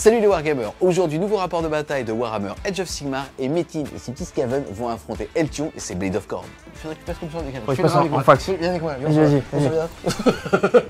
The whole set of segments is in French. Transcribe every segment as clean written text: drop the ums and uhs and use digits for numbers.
Salut les Wargamers, aujourd'hui nouveau rapport de bataille de Warhammer Age of Sigmar et Metin et ses petits Skaven vont affronter Eltion et ses Blade of Khorne. Il faudrait que tu passes comme ça avec je passe en fax. Viens avec moi, Vas-y.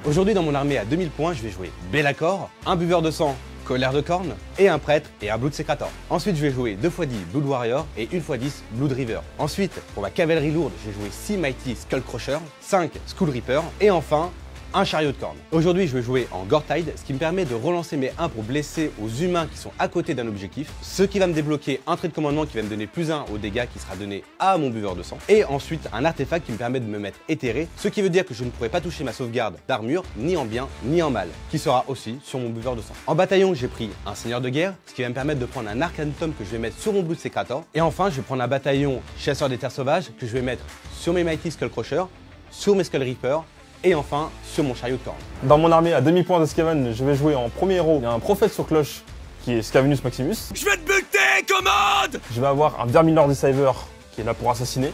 Aujourd'hui dans mon armée à 2000 points, je vais jouer Be'lakor, un buveur de sang, colère de corne, et un prêtre et un Blood Secretor. Ensuite je vais jouer 2x10 Blood Warrior et 1x10 Blood Reaver. Ensuite pour ma cavalerie lourde, je vais jouer 6 Mighty Skullcrusher, 5 Skull Reaper et enfin un chariot de corne. Aujourd'hui je vais jouer en Gortide, ce qui me permet de relancer mes 1 pour blesser aux humains qui sont à côté d'un objectif, ce qui va me débloquer un trait de commandement qui va me donner +1 aux dégâts qui sera donné à mon buveur de sang, et ensuite un artefact qui me permet de me mettre éthéré, ce qui veut dire que je ne pourrai pas toucher ma sauvegarde d'armure, ni en bien, ni en mal, qui sera aussi sur mon buveur de sang. En bataillon, j'ai pris un seigneur de guerre, ce qui va me permettre de prendre un Arcane Tome que je vais mettre sur mon Blood Secretor, et enfin je vais prendre un bataillon chasseur des terres sauvages que je vais mettre sur mes Mighty Skullcrusher, sur mes Skull Reaper, et enfin sur mon chariot de corne. Dans mon armée à demi point de Skaven, je vais jouer en premier héros. Il y a un prophète sur cloche qui est Scavenus Maximus. Je vais te buter, commode! Je vais avoir un Vermilord Deceiver qui est là pour assassiner.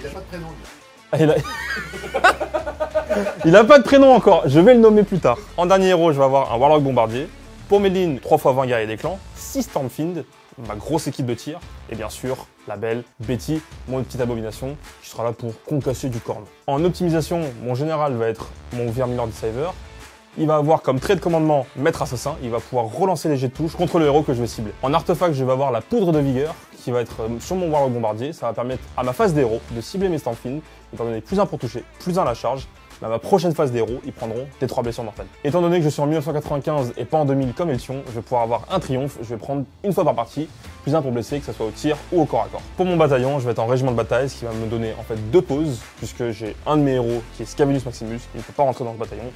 Il a pas de prénom. Il a pas de prénom encore, je vais le nommer plus tard. En dernier héros, je vais avoir un Warlock Bombardier. Pour mes lignes, 3x20 guerriers des clans, 6 Stormfiend, ma grosse équipe de tir, et bien sûr, la belle Betty, mon petite abomination, qui sera là pour concasser du corne. En optimisation, mon général va être mon Vermilord Deceiver. Il va avoir comme trait de commandement Maître Assassin, il va pouvoir relancer les jets de touche contre le héros que je vais cibler. En artefact, je vais avoir la poudre de vigueur, qui va être sur mon Warlock Bombardier. Ça va permettre à ma phase d'héros de cibler mes Stormfiend, étant donné +1 pour toucher, +1 à la charge. À ma prochaine phase d'héros, ils prendront des 3 blessures mortelles. Étant donné que je suis en 1995 et pas en 2000 comme Eltion, je vais pouvoir avoir un triomphe, je vais prendre une fois par partie, +1 pour blesser, que ce soit au tir ou au corps à corps. Pour mon bataillon, je vais être en régiment de bataille, ce qui va me donner en fait 2 pauses, puisque j'ai un de mes héros qui est Scavenus Maximus, il ne peut pas rentrer dans le bataillon.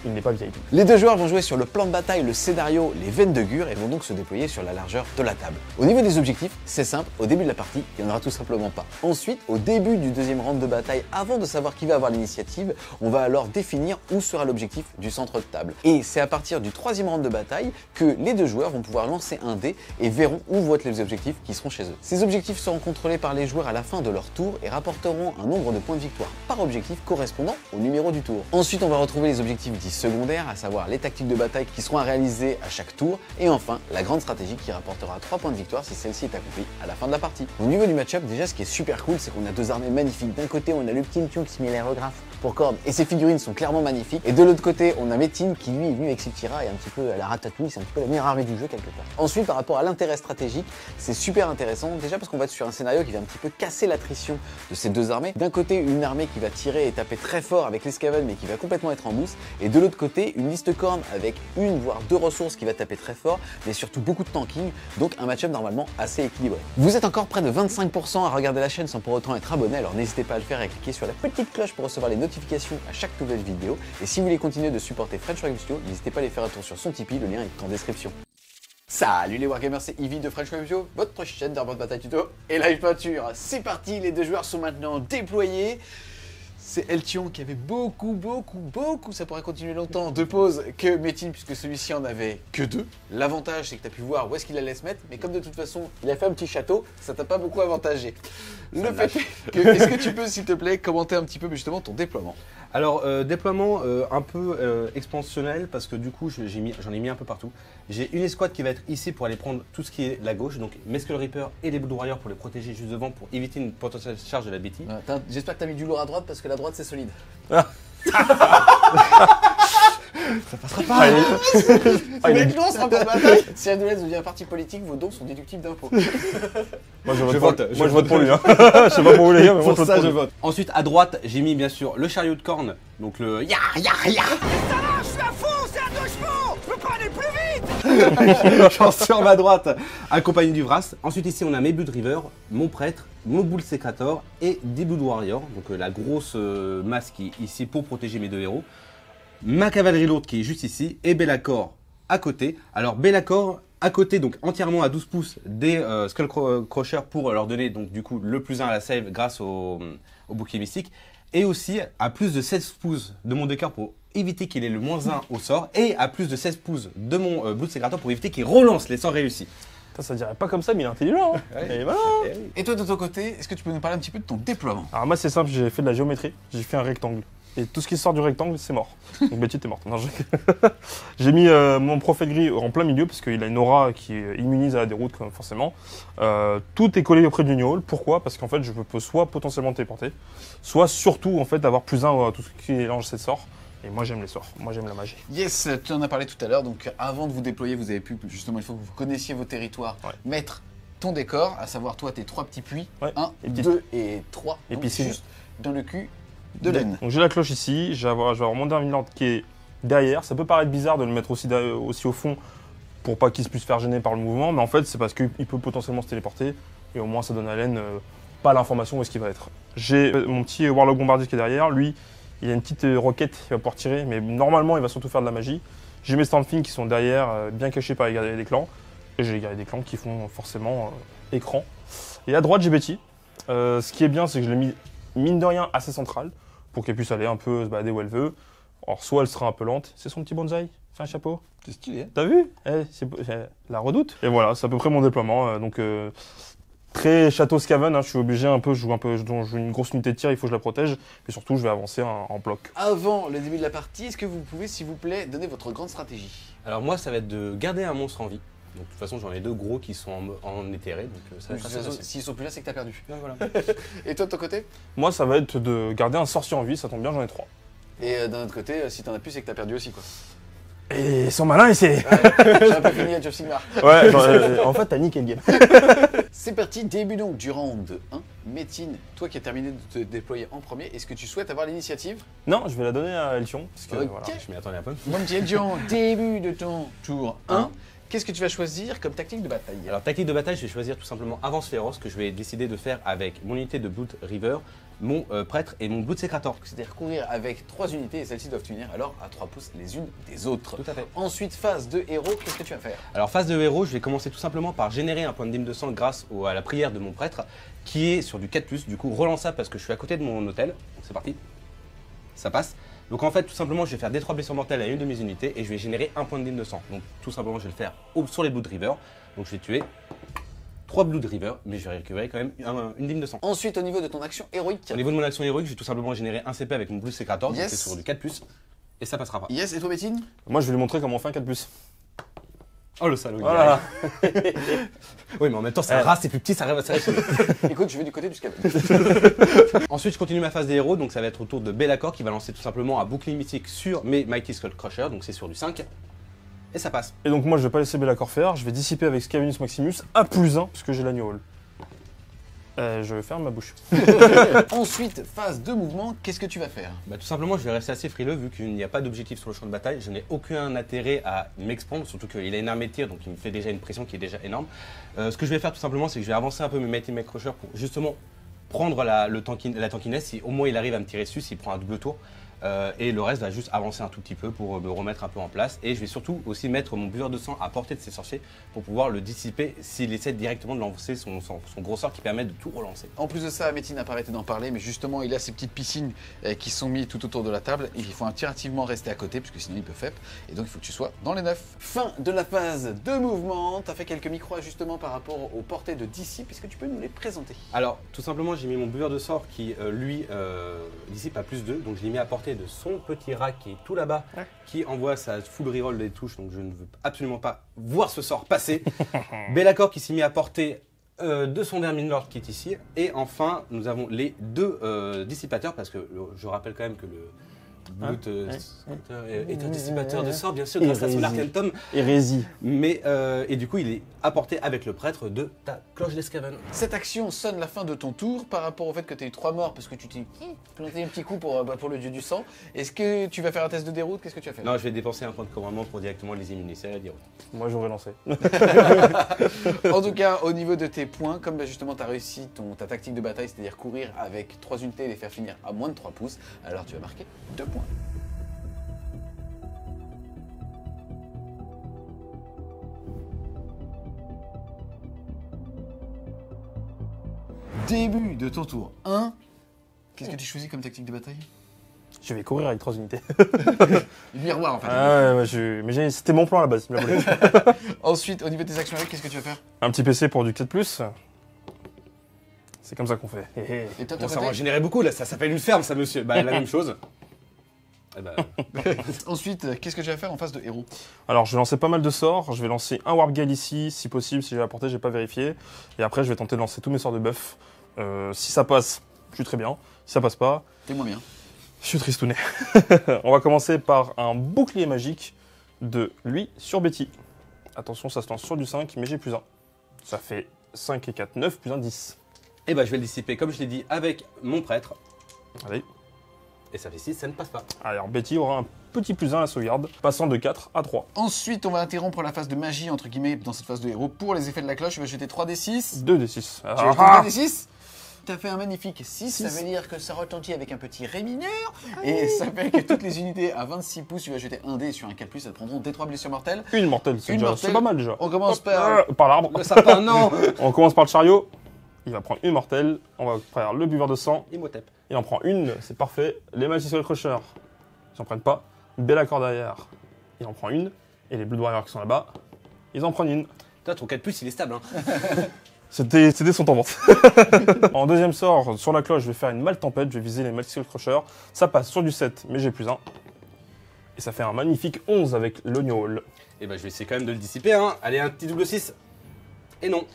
Il n'est pas VIP. Les deux joueurs vont jouer sur le plan de bataille, le scénario, les veines de Gur et vont donc se déployer sur la largeur de la table. Au niveau des objectifs, c'est simple, au début de la partie, il n'y en aura tout simplement pas. Ensuite, au début du deuxième round de bataille, avant de savoir qui va avoir l'initiative, on va alors définir où sera l'objectif du centre de table. Et c'est à partir du troisième round de bataille que les deux joueurs vont pouvoir lancer un dé et verront où vont être les objectifs qui seront chez eux. Ces objectifs seront contrôlés par les joueurs à la fin de leur tour et rapporteront un nombre de points de victoire par objectif correspondant au numéro du tour. Ensuite, on va retrouver les objectifs dits secondaires, à savoir les tactiques de bataille qui seront à réaliser à chaque tour, et enfin la grande stratégie qui rapportera 3 points de victoire si celle-ci est accomplie à la fin de la partie. Au niveau du match-up, déjà ce qui est super cool, c'est qu'on a deux armées magnifiques. D'un côté, on a le petit Eltion qui se met l'aérographe pour Khorne, et ses figurines sont clairement magnifiques, et de l'autre côté, on a Metin qui lui est venu avec ses petits rats et un petit peu à la ratatouille, c'est un petit peu la meilleure armée du jeu quelque part. Ensuite, par rapport à l'intérêt stratégique, c'est super intéressant, déjà parce qu'on va être sur un scénario qui va un petit peu casser l'attrition de ces deux armées. D'un côté, une armée qui va tirer et taper très fort avec les Skaven, mais qui va complètement être en mousse, et de l'autre côté, une liste Khorne avec une voire 2 ressources qui va taper très fort, mais surtout beaucoup de tanking, donc un match-up normalement assez équilibré. Vous êtes encore près de 25% à regarder la chaîne sans pour autant être abonné, alors n'hésitez pas à le faire et à cliquer sur la petite cloche pour recevoir les notifications à chaque nouvelle vidéo. Et si vous voulez continuer de supporter French Wargame Studio, n'hésitez pas à aller faire un tour sur son Tipeee, le lien est en description. Salut les Wargamers, c'est Ivy de French Wargame Studio, votre chaîne d'arbre de bataille tuto et live peinture. C'est parti, les deux joueurs sont maintenant déployés. C'est Eltion qui avait beaucoup, ça pourrait continuer longtemps, de pause que Metin, puisque celui-ci en avait que 2. L'avantage, c'est que tu as pu voir où est-ce qu'il allait se mettre, mais comme de toute façon, il a fait un petit château, ça t'a pas beaucoup avantagé. Est-ce que tu peux, s'il te plaît, commenter un petit peu justement ton déploiement? Alors, déploiement un peu expansionnel, parce que du coup, j'en ai mis un peu partout. J'ai une escouade qui va être ici pour aller prendre tout ce qui est la gauche, donc mes Skull Reaper et les Blood Warriors pour les protéger juste devant, pour éviter une potentielle charge de la Betty. J'espère que tu as mis du lourd à droite, parce que la droite, c'est solide. Ça passera pas. Les dons sera pas bataille. Si Adolès devient un parti politique, vos dons sont déductibles d'impôts. Moi je vote pour lui. Hein. Je sais pas pour vous les gars, mais moi je vote. Ensuite, à droite, j'ai mis bien sûr le chariot de corne, donc le ya. Ça va, je suis à fond, c'est à 2 chevaux! Je peux pas aller plus vite! Genre sur ma droite, accompagné du Vras. Ensuite, ici, on a mes Blood Reaver, mon prêtre, mon Blood Secretor et des Blood Warriors, donc la grosse masse qui est ici pour protéger mes deux héros. Ma cavalerie lourde qui est juste ici, et Be'lakor à côté. Alors Be'lakor à côté, donc entièrement à 12 pouces des Skullcrusher pour leur donner donc du coup le +1 à la save grâce au bouclier mystique. Et aussi à plus de 16 pouces de mon décor pour éviter qu'il ait le -1 au sort. Et à plus de 16 pouces de mon Blood Secretor pour éviter qu'il relance les sorts réussis. Ça dirait pas comme ça, mais il est intelligent. Hein. Ouais. Et voilà. Et toi, de ton côté, est-ce que tu peux nous parler un petit peu de ton déploiement? Alors moi c'est simple, j'ai fait de la géométrie, j'ai fait un rectangle. et tout ce qui sort du rectangle, c'est mort. Donc Betty, t'es morte. Non, j'ai mis mon Prophet Gris en plein milieu, parce qu'il a une aura qui immunise à la déroute, comme forcément. Tout est collé auprès du New Hall. Pourquoi? Parce qu'en fait, je peux soit potentiellement téléporter, soit surtout en fait, avoir +1 à tout ce qui est lance de sorts. Et moi, j'aime les sorts. Moi, j'aime la magie. Yes, tu en as parlé tout à l'heure. Donc, avant de vous déployer, vous avez pu, justement, il faut que vous connaissiez vos territoires, mettre ton décor, à savoir, toi, tes 3 petits puits. 1, 2 et 3. Et donc, piscine. juste dans le cul de laine. Donc, j'ai la cloche ici. Je vais avoir mon Dark Lord qui est derrière. Ça peut paraître bizarre de le mettre aussi au fond pour pas qu'il se puisse faire gêner par le mouvement. Mais en fait, c'est parce qu'il peut potentiellement se téléporter. Et au moins, ça donne à Laine pas l'information où est-ce qu'il va être. J'ai mon petit Warlock Bombardier qui est derrière. Lui, il a une petite roquette qu'il va pouvoir tirer, mais normalement, il va surtout faire de la magie. J'ai mes Stormfiends qui sont derrière, bien cachés par les guerriers des clans. Et j'ai les guerriers des clans qui font forcément écran. Et à droite, j'ai Betty. Ce qui est bien, c'est que je l'ai mis, mine de rien, assez central, pour qu'elle puisse aller un peu se balader où elle veut. Alors, soit elle sera un peu lente. C'est son petit bonsaï, c'est un chapeau. C'est stylé. T'as vu? C'est la redoute. Et voilà, c'est à peu près mon déploiement. Très château Skaven, je suis obligé je joue une grosse unité de tir, il faut que je la protège, et surtout je vais avancer en bloc. Avant le début de la partie, est-ce que vous pouvez, s'il vous plaît, donner votre grande stratégie? Alors moi, ça va être de garder un monstre en vie. Donc de toute façon, j'en ai 2 gros qui sont en éthéré, donc ça va être assez facile. S'ils sont plus là, c'est que t'as perdu. Ouais, voilà. Et toi, de ton côté? Moi, ça va être de garder un sorcier en vie, ça tombe bien, j'en ai 3. Et d'un autre côté, si t'en as plus, c'est que t'as perdu aussi, quoi. Et ils sont malins, et c'est... J'ai un peu fini à Age of Sigmar. Ouais, en fait, t'as niqué le game. C'est parti, début donc du round 1. Métine, toi qui as terminé de te déployer en premier, est-ce que tu souhaites avoir l'initiative? Non, je vais la donner à Eltion, parce que Ok. voilà. Je m'y attendais un peu. Mon petit Edjon, début de ton tour 1. Qu'est-ce que tu vas choisir comme tactique de bataille? Alors tactique de bataille, je vais choisir tout simplement Avance Féroce, que je vais décider de faire avec mon unité de Blood River, mon prêtre et mon Blood Secrator. C'est-à-dire courir avec 3 unités et celles-ci doivent unir alors à 3 pouces les unes des autres. Tout à fait. Ensuite, phase de héros, qu'est-ce que tu vas faire? Alors phase de héros, je vais commencer tout simplement par générer un point de dîme de sang grâce à la prière de mon prêtre, qui est sur du 4+, du coup relançable parce que je suis à côté de mon hôtel. Donc c'est parti, ça passe. Donc en fait, tout simplement, je vais faire des 3 blessures mortelles à une de mes unités et je vais générer un point de dîme de sang. Donc tout simplement, je vais le faire sur les Blood River. Donc je vais tuer 3 Blood River, mais je vais récupérer quand même une dîme de sang. Ensuite, au niveau de ton action héroïque. Au niveau de mon action héroïque, je vais tout simplement générer un CP avec mon Blood Secrator, donc Yes. c'est sur du 4+, et ça passera pas. Yes, et toi, Métine? Moi, je vais lui montrer comment on fait un 4+. Oh le salaud. Voilà. Oui, mais en même temps, c'est un rat, c'est plus petit, ça rêve à serrer. Écoute, je vais du côté du Skaven. Ensuite, je continue ma phase des héros, donc ça va être au tour de Be'lakor qui va lancer tout simplement un bouclier mythique sur mes Mighty Skull Crusher, donc c'est sur du 5. Et ça passe. Et donc moi, je vais pas laisser Be'lakor faire, je vais dissiper avec Scavenus Maximus à +1, parce que j'ai la New Hall. Je vais fermer ma bouche. Ensuite, phase de mouvement, qu'est-ce que tu vas faire? Bah, tout simplement, je vais rester assez frileux vu qu'il n'y a pas d'objectif sur le champ de bataille. Je n'ai aucun intérêt à m'expandre, surtout qu'il a une armée de tir, donc il me fait déjà une pression qui est déjà énorme. Ce que je vais faire tout simplement, c'est que je vais avancer un peu mes Mighty Mech Crusher pour justement prendre la tankiness. Si au moins il arrive à me tirer dessus, s'il prend un double tour. Et le reste va juste avancer un tout petit peu pour me remettre un peu en place. Et je vais surtout aussi mettre mon buveur de sang à portée de ces sorciers pour pouvoir le dissiper s'il essaie directement de lancer son gros sort qui permet de tout relancer. En plus de ça, Métine n'a pas arrêté d'en parler, mais justement, il a ces petites piscines qui sont mises tout autour de la table et il faut impérativement rester à côté, puisque sinon il peut FEP. Et donc il faut que tu sois dans les 9. Fin de la phase de mouvement. Tu as fait quelques micro-ajustements par rapport aux portées de Dissipe. Est-ce que tu peux nous les présenter? Alors, tout simplement, j'ai mis mon buveur de sort qui, lui, dissipe à +2. Donc je l'ai mis à portée de son petit rat qui est tout là-bas, qui envoie sa full reroll des touches. Donc je ne veux absolument pas voir ce sort passer. Be'lakor qui s'est mis à portée de son Vermin Lord qui est ici. Et enfin, nous avons les 2 dissipateurs, parce que je rappelle quand même que le Blood est un dissipateur de sort, bien sûr, grâce à son Arcanum. Hérésie. Mais, et du coup, il est apporté avec le prêtre de ta cloche d'Escaven. Cette action sonne la fin de ton tour par rapport au fait que tu as eu 3 morts parce que tu t'es planté un petit coup pour le dieu du sang. Est-ce que tu vas faire un test de déroute? Qu'est-ce que tu vas faire? Non, je vais dépenser un point de commandement pour directement les éliminer, c'est à dire. Moi, j'aurais lancé. En tout cas, au niveau de tes points, comme justement tu as réussi ta tactique de bataille, c'est-à-dire courir avec 3 unités et les faire finir à moins de 3 pouces, alors tu vas marquer 2 points. Début de ton tour 1. Qu'est-ce que tu choisis comme tactique de bataille? Je vais courir avec 3 unités. Le miroir en fait. Ah ouais, mais c'était mon plan à la base. il me l'a volé. Ensuite, au niveau de tes actions avec, qu'est-ce que tu vas faire? Un petit PC pour du 4+. C'est comme ça qu'on fait. Et toi, Bon, ça va en générer beaucoup, là, ça s'appelle une ferme, ça, monsieur. Bah, la même chose. Eh ben, Ensuite, qu'est-ce que tu vas faire en face de héros? Alors, je vais lancer pas mal de sorts. Je vais lancer un Warp Gale ici, si possible, si j'ai la portée, j'ai pas vérifié. Et après, je vais tenter de lancer tous mes sorts de buff. Si ça passe, je suis très bien. Si ça passe pas, T'es moins bien. je suis tristouné. On va commencer par un bouclier magique de lui sur Betty. Attention, ça se lance sur du 5, mais j'ai plus 1. Ça fait 5 et 4, 9, plus 1, 10. eh ben, je vais le dissiper, comme je l'ai dit, avec mon prêtre. Allez. Et ça fait 6, ça ne passe pas. Alors, Betty aura un petit plus 1 à la sauvegarde, passant de 4 à 3. Ensuite, on va interrompre la phase de magie, entre guillemets, dans cette phase de héros. Pour les effets de la cloche, tu vas jeter 3d6. 2d6. Tu vas jeter 3d6. T'as fait un magnifique 6, ça Six. veut dire que ça retentit avec un petit ré mineur. Et ça fait que toutes les unités à 26 pouces, tu vas jeter un dé sur un 4+, elles prendront des 3 blessures mortelles. Une mortelle, c'est Une déjà- mortelle. c'est pas mal déjà. On commence Hop, par... par l'arbre. Le sapin, non. On commence par le chariot. Il va prendre une mortelle. On va faire le buveur de sang. Imhotep. Il en prend une, c'est parfait. Les Magical Crusher, ils en prennent pas. Bellacor derrière, il en prend une. Et les Blood Warriors qui sont là-bas, ils en prennent une. Toi, ton 4+, il est stable. Hein. C'était son en vente. En deuxième sort, sur la cloche, je vais faire une Mal Tempête. Je vais viser les Magical Crusher. Ça passe sur du 7, mais j'ai plus 1. Et ça fait un magnifique 11 avec l'Oignon Hall. Eh ben, je vais essayer quand même de le dissiper. Hein. Allez, un petit double 6. Et non.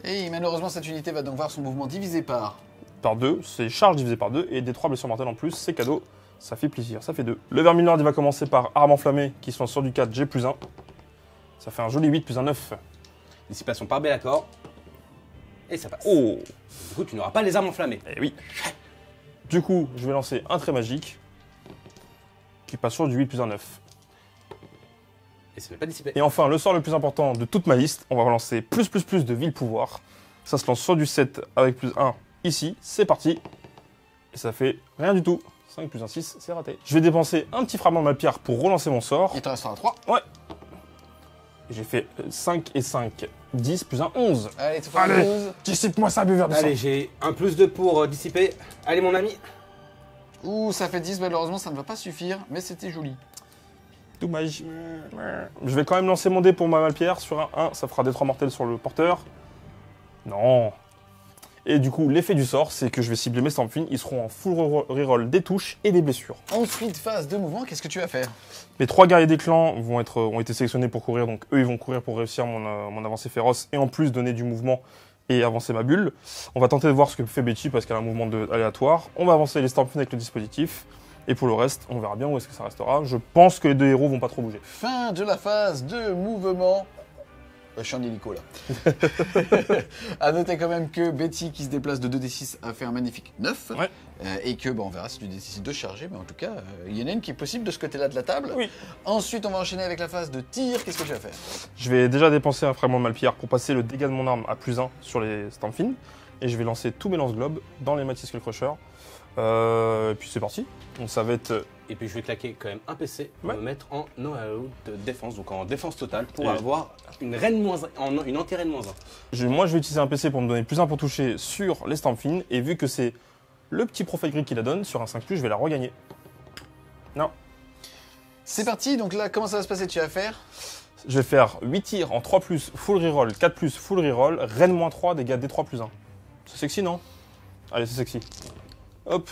Et malheureusement, cette unité va donc voir son mouvement divisé par... Par 2, c'est charge divisé par 2. Et des 3 blessures mortelles en plus, c'est cadeau. Ça fait plaisir, ça fait 2. Le Vermilord, il va commencer par Arme enflammée, qui se lance sur du 4, j'ai plus 1. Ça fait un joli 8 plus un 9. Dissipation par Bellacor. Et ça passe. Oh. Du coup, tu n'auras pas les armes enflammées. Eh oui. Du coup, je vais lancer un trait magique qui passe sur du 8 plus un 9. Et ce n'est pas dissipé. Et enfin, le sort le plus important de toute ma liste, on va relancer plus de ville pouvoir. Ça se lance sur du 7 avec plus 1 ici, c'est parti. Et ça fait rien du tout. 5 plus 1, 6, c'est raté. Je vais dépenser un petit fragment de ma pierre pour relancer mon sort. Il te restera 3. Ouais. J'ai fait 5 et 5, 10 plus 1, 11. Allez, tu fais Allez. 12. Dissipe-moi ça, buveur de sang. Allez, j'ai un +2 pour dissiper. Allez, mon ami. Ouh, ça fait 10, malheureusement, ça ne va pas suffire, mais c'était joli. Dommage. Je vais quand même lancer mon dé pour ma malpierre sur un 1, ça fera des 3 mortels sur le porteur. Non. Et du coup, l'effet du sort, c'est que je vais cibler mes Stampfin, ils seront en full reroll des touches et des blessures. Ensuite, phase de mouvement, qu'est-ce que tu vas faire? Les 3 guerriers des clans ont été sélectionnés pour courir, donc eux ils vont courir pour réussir mon avancée féroce et en plus donner du mouvement et avancer ma bulle. On va tenter de voir ce que fait Betty parce qu'elle a un mouvement aléatoire. On va avancer les Stampfin avec le dispositif. Et pour le reste, on verra bien où est-ce que ça restera. Je pense que les deux héros vont pas trop bouger. Fin de la phase de mouvement. Je suis en hélico là. A noter quand même que Betty qui se déplace de 2d6 a fait un magnifique 9. Ouais. Et que on verra si tu décides de charger, mais en tout cas, il y en a une qui est possible de ce côté-là de la table. Oui. Ensuite, on va enchaîner avec la phase de tir. Qu'est-ce que tu vas faire? Je vais déjà dépenser un fragment de malpierre pour passer le dégât de mon arme à plus 1 sur les Stampfin. Et je vais lancer tous mes lance-globes dans les Mighty Skull Crusher. Et puis c'est parti. Donc ça va être... Et puis je vais claquer quand même un PC pour Ouais. me mettre en no out de défense, donc en défense totale, pour Et- avoir une reine moins une anti-reine moins 1. Moi je vais utiliser un PC pour me donner plus 1 pour toucher sur les Stampfin. Et vu que c'est le petit profil grid qui la donne, sur un 5+, je vais la regagner. Non. C'est parti. Donc là, comment ça va se passer? Tu vas faire Je vais faire 8 tirs en 3+, full reroll, 4+, full reroll, reine moins 3, dégâts D3 plus 1. C'est sexy, non? Allez, c'est sexy. Hop.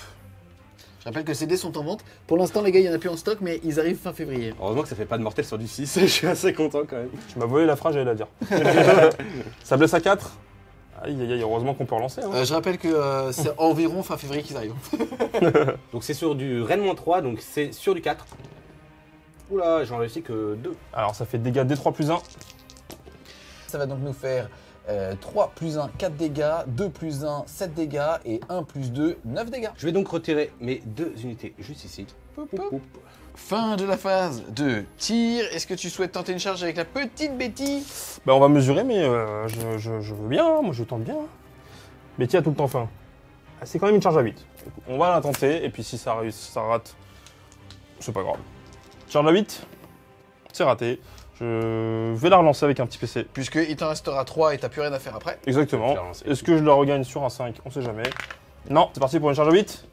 Je rappelle que ces dés sont en vente. Pour l'instant, les gars, il n'y en a plus en stock, mais ils arrivent fin février. Heureusement que ça fait pas de mortel sur du 6, je suis assez content quand même. Tu m'as volé la phrase, j'allais la dire. Ça blesse à 4. Aïe, aïe, aïe, heureusement qu'on peut relancer. Hein. Je rappelle que c'est environ fin février qu'ils arrivent. Donc c'est sur du reine moins 3, donc c'est sur du 4. Oula, j'en réussis que 2. Alors, ça fait dégâts D3 plus 1. Ça va donc nous faire 3 plus 1, 4 dégâts, 2 plus 1, 7 dégâts et 1 plus 2, 9 dégâts. Je vais donc retirer mes 2 unités juste ici. Poup, poup. Fin de la phase de tir. Est-ce que tu souhaites tenter une charge avec la petite Betty? Bah, on va mesurer, mais je veux bien, hein, moi je tente bien. Betty a tout le temps faim. Ah, c'est quand même une charge à 8. On va la tenter, et puis si ça réussit, si ça rate, c'est pas grave. Charge à 8, c'est raté. Je vais la relancer avec un petit PC. Puisqu'il t'en restera 3 et t'as plus rien à faire après. Exactement. Je vais la relancer. Est-ce que je la regagne sur un 5? On sait jamais. Non, c'est parti pour une charge à 8.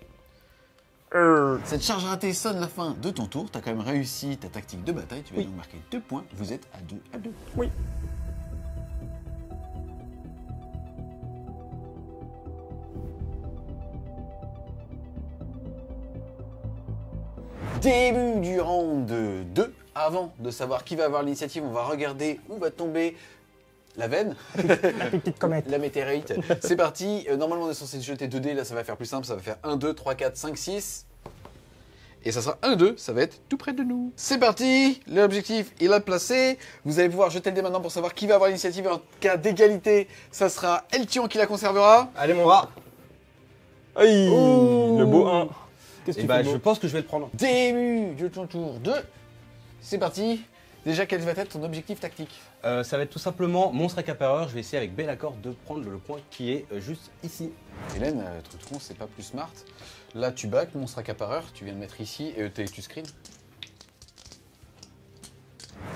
Cette charge ratée sonne la fin de ton tour. T'as quand même réussi ta tactique de bataille. Tu vas Oui. donc marquer 2 points. Vous êtes à 2 à 2. Oui. Début du round 2. Avant de savoir qui va avoir l'initiative, on va regarder où va tomber la veine. La petite comète. La météorite. C'est parti. Normalement, on est censé jeter 2 dés. Là, ça va faire plus simple. Ça va faire 1, 2, 3, 4, 5, 6. Et ça sera 1, 2. Ça va être tout près de nous. C'est parti. L'objectif, il est placé. Vous allez pouvoir jeter le dé maintenant pour savoir qui va avoir l'initiative. En cas d'égalité, ça sera Eltion qui la conservera. Allez mon rat. Aïe, Oh. le beau 1. Qu'est-ce que Et tu bah fais, je beau pense que je vais le prendre. Début de ton tour 2. C'est parti. Déjà, quel va être ton objectif tactique? Ça va être tout simplement monstre accapareur. Je vais essayer avec Bellacor de prendre le point qui est juste ici. Hélène, Trutron, c'est pas plus smart. Là, tu back, monstre accapareur, tu viens de mettre ici et tu screen.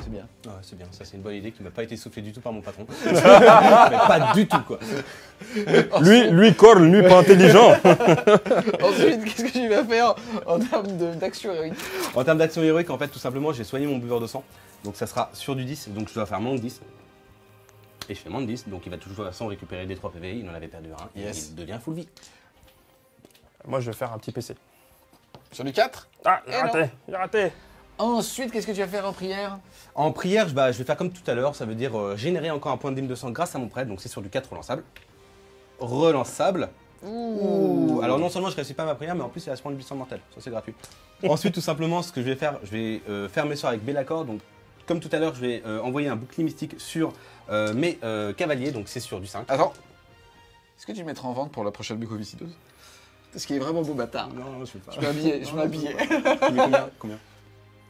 C'est bien. Ouais, c'est bien, ça c'est une bonne idée qui m'a pas été soufflée du tout par mon patron. Mais pas du tout quoi. Lui, Corle, lui, pas intelligent. Ensuite, qu'est-ce que tu vas faire en termes d'action héroïque? En termes d'action héroïque, en fait, tout simplement, j'ai soigné mon buveur de sang. Donc ça sera sur du 10, donc je dois faire moins de 10. Et je fais moins de 10, donc il va toujours de toute façon récupérer des 3 PV, il en avait perdu un, Yes. et il devient full vie. Moi, je vais faire un petit PC. Sur du 4. Ah, Et j'ai raté, j'ai raté. Ensuite, qu'est-ce que tu vas faire en prière? En prière, je vais faire comme tout à l'heure, ça veut dire générer encore un point de dîme de sang grâce à mon prêtre, donc c'est sur du 4 relançable. Relançable. Ouh. Alors non seulement je réussis pas ma prière, mais en plus il va se prendre 800 mortels, ça c'est gratuit. Ensuite tout simplement ce que je vais faire, je vais faire mes sorts avec Bellacor, donc comme tout à l'heure je vais envoyer un bouclier mystique sur mes cavaliers, donc c'est sur du 5. Attends. Est-ce que tu le mettras en vente pour la prochaine mucoviscidose? Parce qu'il est vraiment beau bâtard. Non, je vais pas. Je vais m'habiller. Combien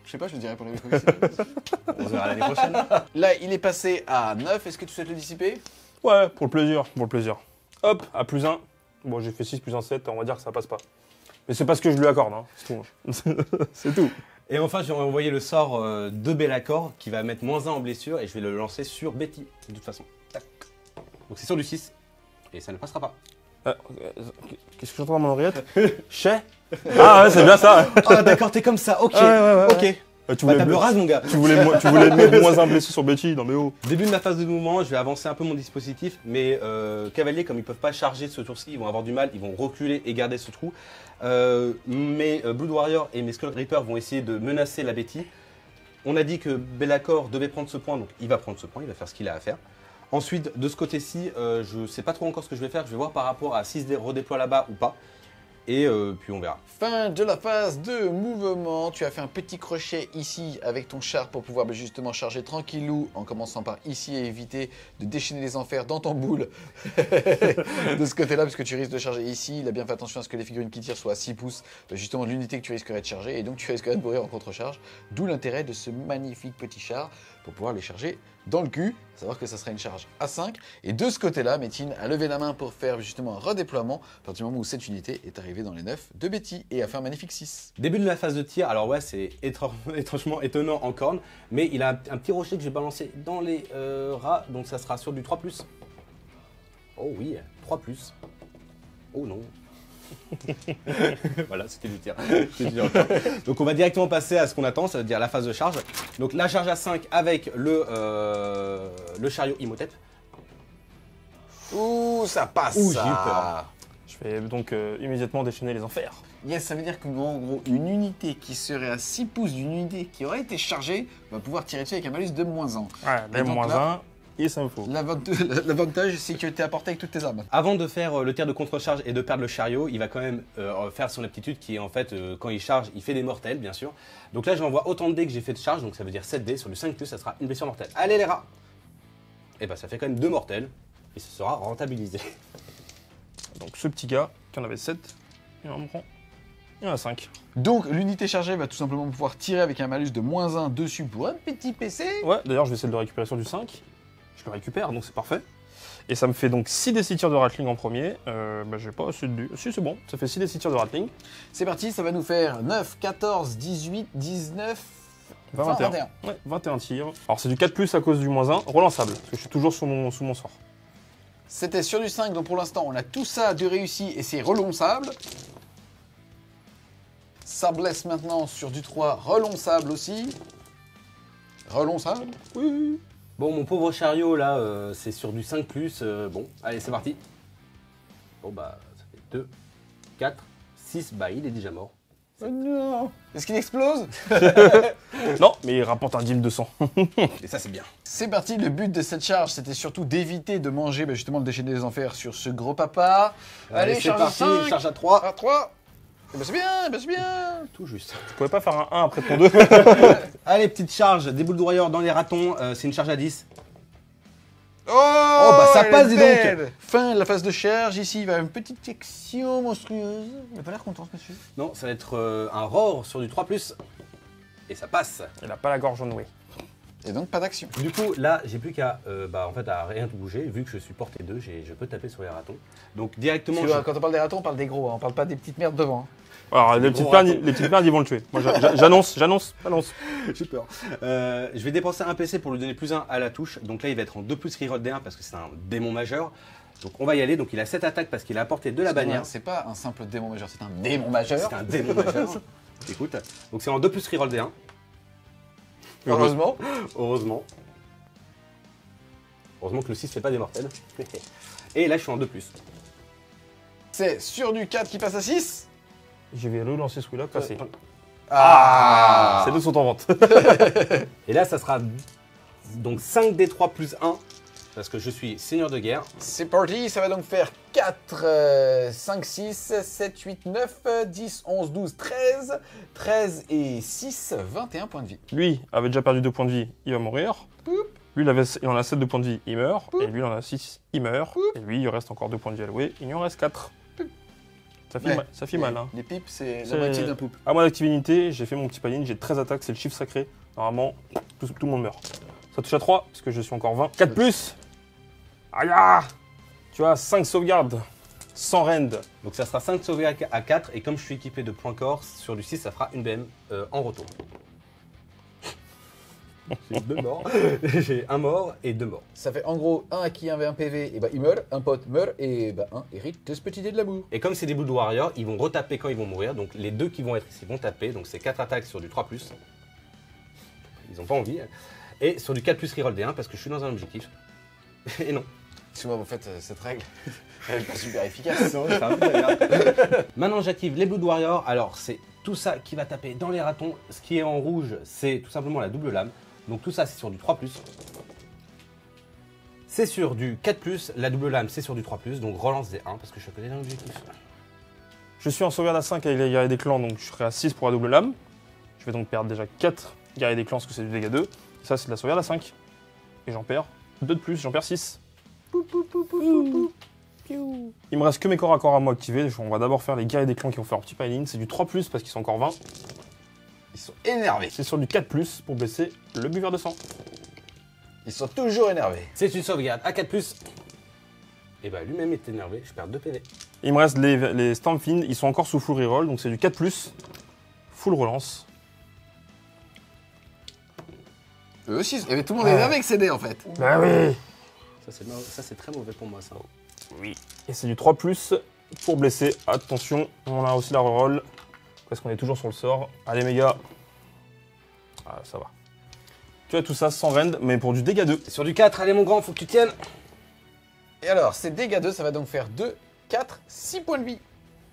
Je sais pas, je te dirai pour la mucoviscidose. On se verra l'année prochaine. Là, il est passé à 9. Est-ce que tu souhaites le dissiper? Ouais, pour le plaisir, pour le plaisir. Hop, à plus 1. Bon, j'ai fait 6 plus 1, 7, on va dire que ça passe pas. Mais c'est parce que je lui accorde, hein. C'est tout. C'est tout. Et enfin je vais envoyer le sort de Bellacor qui va mettre -1 en blessure et je vais le lancer sur Betty de toute façon. Tac. Donc c'est sur du 6 et ça ne passera pas. Qu'est-ce que j'entends dans mon oreillette? Chez. Ah ouais, c'est bien ça. Ah d'accord, t'es comme ça, ok. Ouais. Ok. Tu Bah, voulais, table rase mon gars. tu voulais mettre -1 blessé sur Betty, non mais oh. Début de ma phase de mouvement, je vais avancer un peu mon dispositif, mais cavaliers, comme ils peuvent pas charger ce tour-ci, ils vont avoir du mal, ils vont reculer et garder ce trou. Mes Blood Warrior et mes Skull Reaper vont essayer de menacer la Betty. On a dit que Bellacor devait prendre ce point, donc il va prendre ce point, il va faire ce qu'il a à faire. Ensuite, de ce côté-ci, je sais pas trop encore ce que je vais faire, je vais voir par rapport à s'il se redéploie là-bas ou pas. Et puis on verra. Fin de la phase de mouvement. Tu as fait un petit crochet ici avec ton char pour pouvoir justement charger tranquillou en commençant par ici et éviter de déchaîner les enfers dans ton boule de ce côté-là parce que tu risques de charger ici. Il a bien fait attention à ce que les figurines qui tirent soient à 6 pouces justement de l'unité que tu risquerais de charger et donc tu risquerais de mourir en contre-charge. D'où l'intérêt de ce magnifique petit char pour pouvoir les charger dans le cul, à savoir que ça sera une charge à 5. Et de ce côté-là, Métine a levé la main pour faire justement un redéploiement à partir du moment où cette unité est arrivée dans les 9 de Betty et a fait un magnifique 6. Début de la phase de tir, alors ouais c'est étrangement étonnant en corne, mais il a un petit rocher que j'ai balancé dans les rats, donc ça sera sur du 3+. Oh oui, 3+. Oh non. Voilà, c'était du tir. Donc on va directement passer à ce qu'on attend, ça veut dire la phase de charge. Donc la charge à 5 avec le chariot Imhotep. Ouh, ça passe. Ouh, ça. j'ai eu peur. Je vais donc immédiatement déchaîner les enfers. Yes, ça veut dire qu'en gros, une unité qui serait à 6 pouces d'une unité qui aurait été chargée va pouvoir tirer dessus avec un malus de -1. Ouais, Et donc -1, là- et ça me faut. L'avantage, c'est que tu es apporté avec toutes tes armes. Avant de faire le tir de contre-charge et de perdre le chariot, il va quand même faire son aptitude qui est en fait, quand il charge, il fait des mortels, bien sûr. Donc là, j'envoie autant de dés que j'ai fait de charge, donc ça veut dire 7 dés. Sur le 5+, ça sera une blessure mortelle. Allez les rats! Et bah ça fait quand même 2 mortels, et ce sera rentabilisé. Donc ce petit gars, qui en avait 7, il en prend. Il en a 5. Donc, l'unité chargée va tout simplement pouvoir tirer avec un malus de -1 dessus pour un petit PC. Ouais, d'ailleurs je vais essayer de le récupérer sur du 5. Je le récupère, donc c'est parfait. Et ça me fait donc 6 des 6 tirs de Ratling en premier. Bah j'ai pas assez de... Si c'est bon, ça fait 6 des 6 tirs de Ratling. C'est parti, ça va nous faire 9, 14, 18, 19, 20, 21. 21. Ouais, 21 tirs. Alors c'est du 4+, à cause du -1, relançable, parce que je suis toujours sous mon sort. C'était sur du 5, donc pour l'instant, on a tout ça de réussi et c'est relançable. Ça blesse maintenant sur du 3, relançable aussi. Relançable. Oui. Bon, mon pauvre chariot, là, c'est sur du 5+. Bon, allez, c'est parti. Bon, bah, ça fait 2, 4, 6. Bah, il est déjà mort. Oh non. Est-ce qu'il explose? Non, mais il rapporte un deal de sang. Et ça, c'est bien. C'est parti, le but de cette charge, c'était surtout d'éviter de manger justement le déchaîné des enfers sur ce gros papa. Allez, c'est charge parti, à 5, charge à 3. à 3. Eh ben c'est bien, eh ben c'est bien. Tout juste. Tu pouvais pas faire un 1 après ton 2? Allez, petite charge, des boules de warrior dans les ratons, c'est une charge à 10. Oh, bah ça elle passe, est dis donc. belle. Fin de la phase de charge, ici il va y avoir une petite section monstrueuse. Il a pas l'air content ce monsieur. Non, ça va être un roar sur du 3+. Et ça passe. Il a pas la gorge nouée. Et donc pas d'action. Du coup, là, j'ai plus qu'à en fait, à rien bouger. Vu que je suis porté 2, je peux taper sur les ratons. Donc directement... Tu vois, quand on parle des ratons, on parle des gros, hein. On parle pas des petites merdes devant. Hein. Alors, les petites merdes, ils vont le tuer. Moi, j'annonce. J'ai peur. Je vais dépenser un PC pour lui donner +1 à la touche. Donc là, il va être en 2+ reroll D1 parce que c'est un démon majeur. Donc on va y aller. Donc il a 7 attaques parce qu'il a apporté de la bannière. C'est pas un simple démon majeur, c'est un démon majeur. C'est un démon majeur. Écoute. Donc c'est en 2+ reroll D1. Heureusement. Heureusement. Heureusement que le 6 fait pas des mortels. Et là, je suis en 2+. C'est sur du 4 qui passe à 6. Je vais relancer celui-là, passer. Ah. Ces deux sont en vente. Et là, ça sera donc 5d3 + 1. Parce que je suis seigneur de guerre. C'est parti, ça va donc faire 4, 5, 6, 7, 8, 9, 10, 11, 12, 13. 13 et 6, 21 points de vie. Lui avait déjà perdu 2 points de vie, il va mourir. Lui, il en a 7 de points de vie, il meurt. Et lui, il en a 6, il meurt. Et lui, il reste encore 2 points de vie à louer, il y en reste 4. Ça fait mal, hein. Les pipes, c'est la moitié d'un poupe. À mon activité, j'ai fait mon petit palier, j'ai 13 attaques, c'est le chiffre sacré. Normalement, tout le monde meurt. Ça touche à 3, parce que je suis encore 20. 4+. Aïe ah. Tu as 5 sauvegardes, sans rend. Donc ça sera 5 sauvegardes à 4. Et comme je suis équipé de points corps, sur du 6, ça fera une BM en retour. J'ai 2 morts. J'ai 1 mort et 2 morts. Ça fait en gros, un qui avait un PV, et bah il meurt, un pote meurt, et bah un hérite de ce petit dé de l'amour. Et comme c'est des boules de warrior, ils vont retaper quand ils vont mourir. Donc les 2 qui vont être ici vont taper. Donc c'est 4 attaques sur du 3+. Ils ont pas envie. Et sur du 4+ reroll D1 parce que je suis dans un objectif. Et non. Excuse-moi, en fait, cette règle, elle est pas super efficace. Maintenant, j'active les Blood Warriors. Alors, c'est tout ça qui va taper dans les ratons. Ce qui est en rouge, c'est tout simplement la double lame. Donc, tout ça, c'est sur du 3+. C'est sur du 4+. La double lame, c'est sur du 3+. Donc, relance des 1 parce que je suis à côté d'un objectif. Je suis en sauvegarde à 5 avec les guerriers des clans, donc je serai à 6 pour la double lame. Je vais donc perdre déjà 4 guerriers des clans parce que c'est du dégât 2. Ça, c'est de la sauvegarde à 5. Et j'en perds 2 de plus, j'en perds 6. Il me reste que mes corps à corps à moi activés. On va d'abord faire les guerriers des clans qui vont faire un petit piling. C'est du 3+, parce qu'ils sont encore 20. Ils sont énervés. C'est sur du 4+, pour baisser le buveur de sang. Ils sont toujours énervés. C'est une sauvegarde à 4+. Et bah, lui-même est énervé. Je perds 2 PV. Il me reste les Stampfiend. Ils sont encore sous full reroll, donc c'est du 4+, full relance. Eux aussi, tout le monde est énervé avec ces dés en fait. Bah oui. Ça, c'est très mauvais pour moi, ça. Oui. Et c'est du 3+, pour blesser. Attention, on a aussi la reroll. Parce qu'on est toujours sur le sort. Allez, méga. Ah, ça va. Tu as tout ça sans rend, mais pour du dégât 2. Sur du 4, allez mon grand, faut que tu tiennes. Et alors, ces dégâts 2, ça va donc faire 2, 4, 6 points de vie.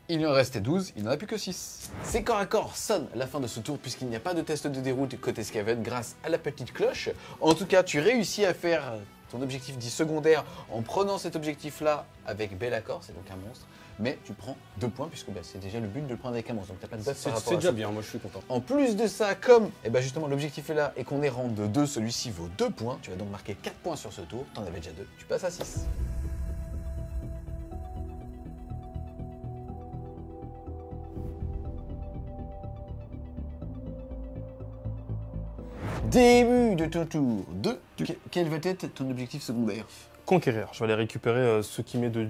Il lui en restait 12, il n'en a plus que 6. C'est corps à corps sonne à la fin de ce tour puisqu'il n'y a pas de test de déroute côté Skaven grâce à la petite cloche. En tout cas, tu réussis à faire ton objectif dit secondaire en prenant cet objectif-là avec Be'lakor, c'est donc un monstre. Mais tu prends 2 points puisque bah, c'est déjà le but de le prendre avec un monstre, donc t'as pas de buff par rapport C'est à déjà ça. bien, moi je suis content. En plus de ça, comme justement l'objectif est là et qu'on est rang de 2, celui-ci vaut 2 points. Tu vas donc marquer 4 points sur ce tour, t'en avais déjà 2, tu passes à 6. Début de ton tour 2. Quel va être ton objectif secondaire? Conquérir. Je vais aller récupérer ce qui met de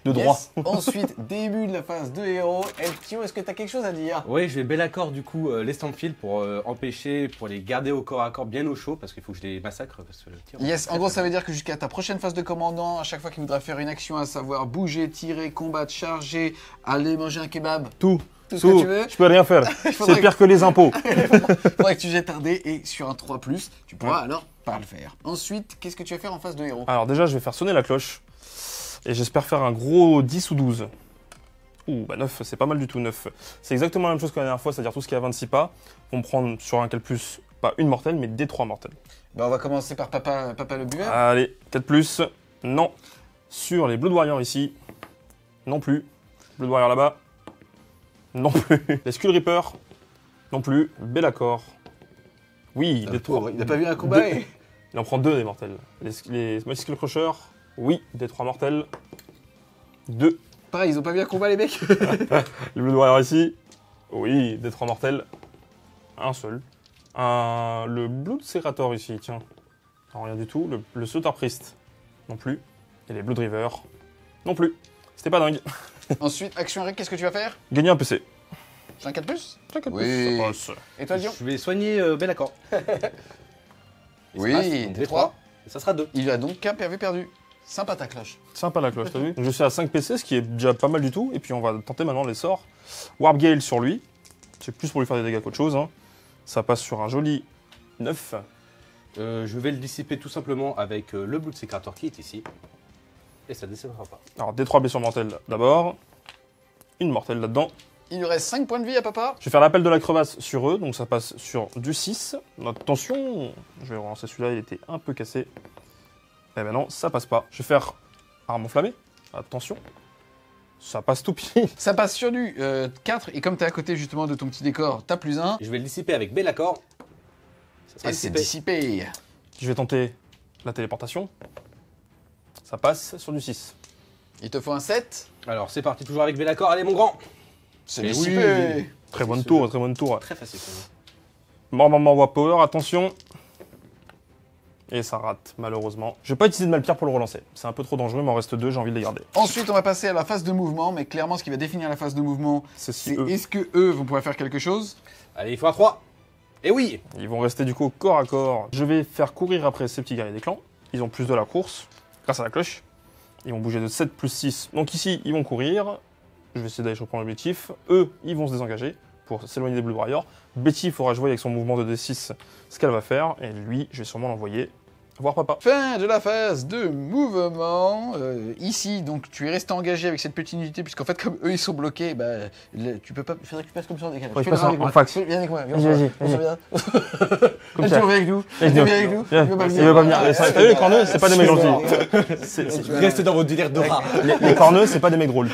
droit. Yes. Ensuite, début de la phase de héros. Eltio, est-ce que tu as quelque chose à dire? Oui, je vais Be'lakor du coup les Stampfield pour empêcher, pour les garder au corps à corps bien au chaud parce qu'il faut que je les massacre parce que le tir. Yes, en gros ça veut dire que jusqu'à ta prochaine phase de commandant, à chaque fois qu'il voudra faire une action, à savoir bouger, tirer, combattre, charger, aller manger un kebab, Tout ce que tu veux, je peux rien faire. faudrait C'est pire que les impôts. faudrait que tu jettes un dé et sur un 3+, tu pourras alors pas le faire. Ensuite, qu'est-ce que tu vas faire en phase de héros? Alors déjà, je vais faire sonner la cloche. Et j'espère faire un gros 10 ou 12. Ouh, bah 9, c'est pas mal du tout, 9. C'est exactement la même chose que la dernière fois, c'est-à-dire tout ce qui est à 26 pas, vont me prendre sur un 4+, pas une mortelle, mais des 3 mortelles. Bah, on va commencer par papa le buveur. Allez, 4+, non. Sur les Blood Warriors ici, non plus. Blood Warrior là-bas, non plus. Les Skull Reaper, non plus. Bellacor, oui, des 3. Il n'a pas vu un combat et... Il en prend 2 des mortels. Les Mighty Skull Crusher, oui, des 3 mortels. 2. Pareil, ils ont pas vu un combat les mecs. Les Blood Warrior ici, oui, des 3 mortels. Un seul. Le Blood Serrator ici, tiens. Non, rien du tout. Le Slaughter Priest, non plus. Et les Blood River, non plus. C'était pas dingue. Ensuite, action Eric, qu'est-ce que tu vas faire? Gagner un PC. J'ai un 4+. Oui. Ça passe. Et toi, Dion? Je vais soigner Bellacor. Oui, des 3. Ça sera 2. Il a donc qu'un PV perdu. Sympa ta cloche. Sympa la cloche, t'as vu? Je suis à 5 PC, ce qui est déjà pas mal du tout. Et puis on va tenter maintenant les sorts. Warp Gale sur lui. C'est plus pour lui faire des dégâts qu'autre chose. Hein. Ça passe sur un joli 9. Je vais le dissiper tout simplement avec le Blood Secretor qui est ici. Et ça ne décédera pas. Alors des 3 blessures mortelles d'abord. Une mortelle là-dedans. Il lui reste 5 points de vie à papa. Je vais faire l'appel de la crevasse sur eux, donc ça passe sur du 6. Attention, je vais relancer celui-là, il était un peu cassé. Eh ben non, ça passe pas. Je vais faire arme enflammée. Attention. Ça passe tout pile. Ça passe sur du 4, et comme t'es à côté justement de ton petit décor, t'as +1. Et je vais le dissiper avec Bellacor. Ça sera Et c'est dissipé. dissipé. Je vais tenter la téléportation. Ça passe sur du 6. Il te faut un 7. Alors c'est parti, toujours avec Bellacor. Allez mon grand. C'est Mais dissipé. oui. Très bonne tour, très bonne tour. Très facile pour Mort, nous. War Power, attention. Et ça rate, malheureusement. Je vais pas utiliser de Malpire pour le relancer. C'est un peu trop dangereux, il m'en reste 2, j'ai envie de les garder. Ensuite, on va passer à la phase de mouvement, mais clairement, ce qui va définir la phase de mouvement, C'est c'est si eux, est-ce que eux vont pouvoir faire quelque chose? Allez, il faut un 3. Et oui. ils vont rester du coup corps à corps. Je vais faire courir après ces petits guerriers des clans. Ils ont plus de la course, grâce à la cloche. Ils vont bouger de 7 plus 6. Donc ici, ils vont courir. Je vais essayer d'aller reprendre l'objectif. Eux, ils vont se désengager pour s'éloigner des Blood Warriors. Betty, il faudra jouer avec son mouvement de D6 ce qu'elle va faire. Et lui, je vais sûrement l'envoyer voir papa. Fin de la phase de mouvement. Ici, donc, tu es resté engagé avec cette petite unité, puisqu'en fait, comme eux, ils sont bloqués, bah, tu peux pas... Il faudrait que tu passes comme ça en décalage. Ouais, je Fais-le passe en avec moi. fax. Viens avec moi. Viens, Vas-y, on se vas-y. vient. Comme Tu ça. viens avec nous. Tu Vas-y, viens viens. avec nous. Viens. Il veut pas Il veut pas venir. T'as vu les corneux, c'est pas des mecs gentils. Restez dans votre délire de rat. Les corneux, c'est pas des mecs drôles.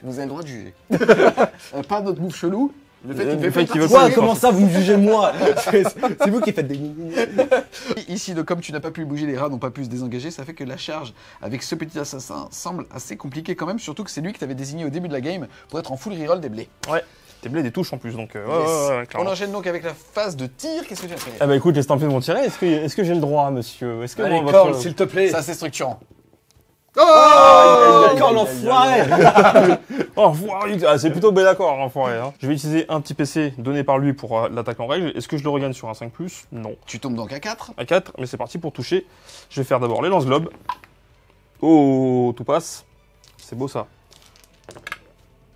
Vous avez le droit de juger. Pas notre move chelou. Le fait Le qu'il fait qu'il veut Quoi? pas- Comment ça vous me jugez moi? C'est vous qui faites des... Ici, donc, comme tu n'as pas pu bouger, les rats n'ont pas pu se désengager, ça fait que la charge avec ce petit assassin semble assez compliquée quand même, surtout que c'est lui que tu avais désigné au début de la game pour être en full reroll des blés. Ouais. T'es blé des touches en plus, donc Yes. ouais, clairement. On enchaîne donc avec la phase de tir. Qu'est-ce que tu as fait? Ah bah écoute, les Stampede vont tirer. Est-ce que j'ai le droit, monsieur? Est-ce que Allez, votre- Corne, s'il te plaît. Ça, c'est structurant. Oh, Corne l'enfoiré. Oh, enfoiré. Ah, c'est plutôt bel accord, enfoiré. Hein. Je vais utiliser un petit PC donné par lui pour l'attaque en règle. Est-ce que je le regagne sur un 5+? Non. Tu tombes donc à 4. À 4, mais c'est parti pour toucher. Je vais faire d'abord les lance-globes. Oh, tout passe. C'est beau ça.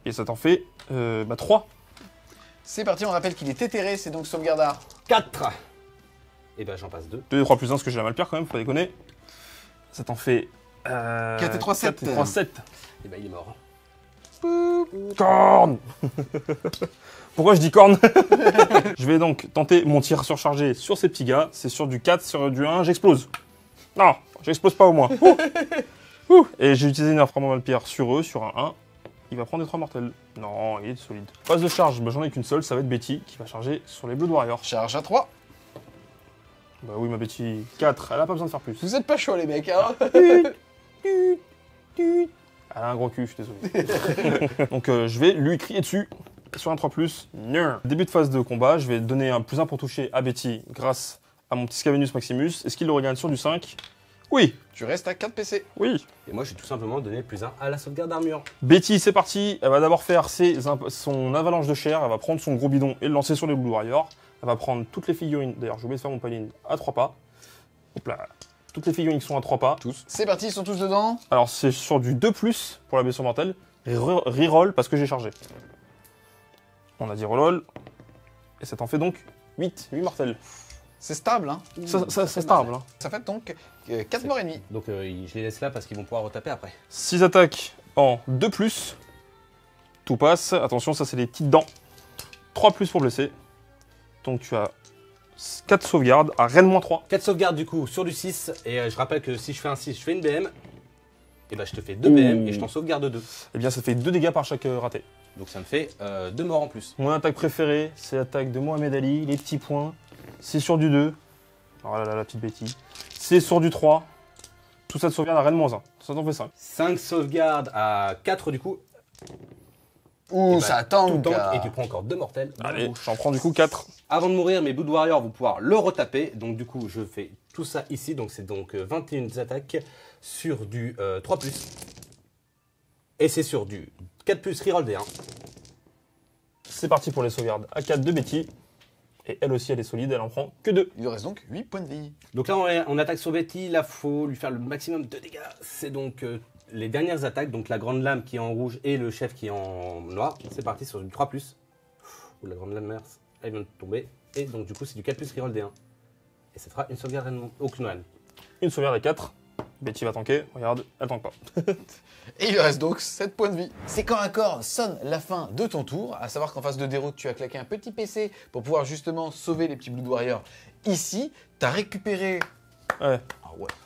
Et ça t'en fait 3. C'est parti, on rappelle qu'il est éthéré, c'est donc sauvegardard. 4. Et ben j'en passe 2. 2 et 3 plus 1, parce que j'ai la mal pire quand même, faut pas déconner. Ça t'en fait 4 et 3, 7. 4 et 3, 7. Et ben il est mort. Corne. Pourquoi je dis corne? Je vais donc tenter mon tir surchargé sur ces petits gars. C'est sur du 4, sur du 1, j'explose. Non, j'explose pas au moins. Ouh. Ouh. Et j'ai utilisé une inframan Malpire sur eux, sur un 1. Il va prendre des 3 mortels. Non, il est solide. Phase de charge, j'en ai qu'une seule, ça va être Betty qui va charger sur les Blood Warriors. Charge à 3. Bah oui, ma Betty, 4, elle a pas besoin de faire plus. Vous êtes pas chaud, les mecs, hein? Elle a un gros cul, je suis désolé. Donc je vais lui crier dessus sur un 3+. Début de phase de combat, je vais donner un +1 pour toucher à Betty grâce à mon petit Scavenus Maximus. Est-ce qu'il le regagne sur du 5? Oui, Tu restes à 4 PC. oui. Et moi j'ai tout simplement donné +1 à la sauvegarde d'armure. Betty, c'est parti. Elle va d'abord faire son avalanche de chair. Elle va prendre son gros bidon et le lancer sur les Blue Warriors. Elle va prendre toutes les figurines. D'ailleurs, j'ai oublié de faire mon paline à 3 pas. Hop là. Toutes les figurines qui sont à 3 pas. Tous. C'est parti, ils sont tous dedans. Alors, c'est sur du 2+ pour la blessure mortelle. Reroll parce que j'ai chargé. On a dit reroll. Et ça t'en fait donc 8 mortels. C'est stable, hein? Ça c'est stable. Hein. Ça fait donc 4 morts et demi. Donc je les laisse là parce qu'ils vont pouvoir retaper après. 6 attaques en 2+. tout passe. Attention, ça c'est les petites dents. 3 plus pour blesser. Donc tu as 4 sauvegardes à Rennes-3. 4 sauvegardes du coup sur du 6. Et je rappelle que si je fais un 6, je fais une BM. Et bah je te fais 2 BM et je t'en sauvegarde 2. Eh bien ça fait 2 dégâts par chaque raté. Donc ça me fait 2 morts en plus. Mon attaque préférée, c'est l'attaque de Mohamed Ali, les petits points. C'est sur du 2. Oh là là, la petite bêtise. C'est sur du 3. Tout ça de sauvegarde à Rennes-1. Ça t'en fait 5. 5 sauvegardes à 4 du coup. Ouh, Et bah, ça tout tank. tank, et tu prends encore 2 mortels. Allez, j'en prends du coup 4. Avant de mourir, mes Blood Warriors vont pouvoir le retaper. Donc du coup, je fais tout ça ici. Donc c'est donc 21 attaques sur du 3+. Et c'est sur du 4+, reroll D1. C'est parti pour les sauvegardes à 4 de Betty. Et elle aussi, elle est solide, elle en prend que 2. Il lui reste donc 8 points de vie. Donc là, on attaque sur Betty. Là, faut lui faire le maximum de dégâts. C'est donc les dernières attaques. Donc la grande lame qui est en rouge et le chef qui est en noir. C'est parti sur du 3+. Ouh, la grande lame, elle vient de tomber. Et donc du coup, c'est du 4+, reroll D1. Et ça fera une sauvegarde au Knoll. Une sauvegarde à 4. Betty va tanker, regarde, elle tank pas. Et il lui reste donc 7 points de vie. C'est quand un corps sonne la fin de ton tour, à savoir qu'en phase de déroute, tu as claqué un petit PC pour pouvoir justement sauver les petits Blood Warriors. Ici, tu as récupéré... Ouais.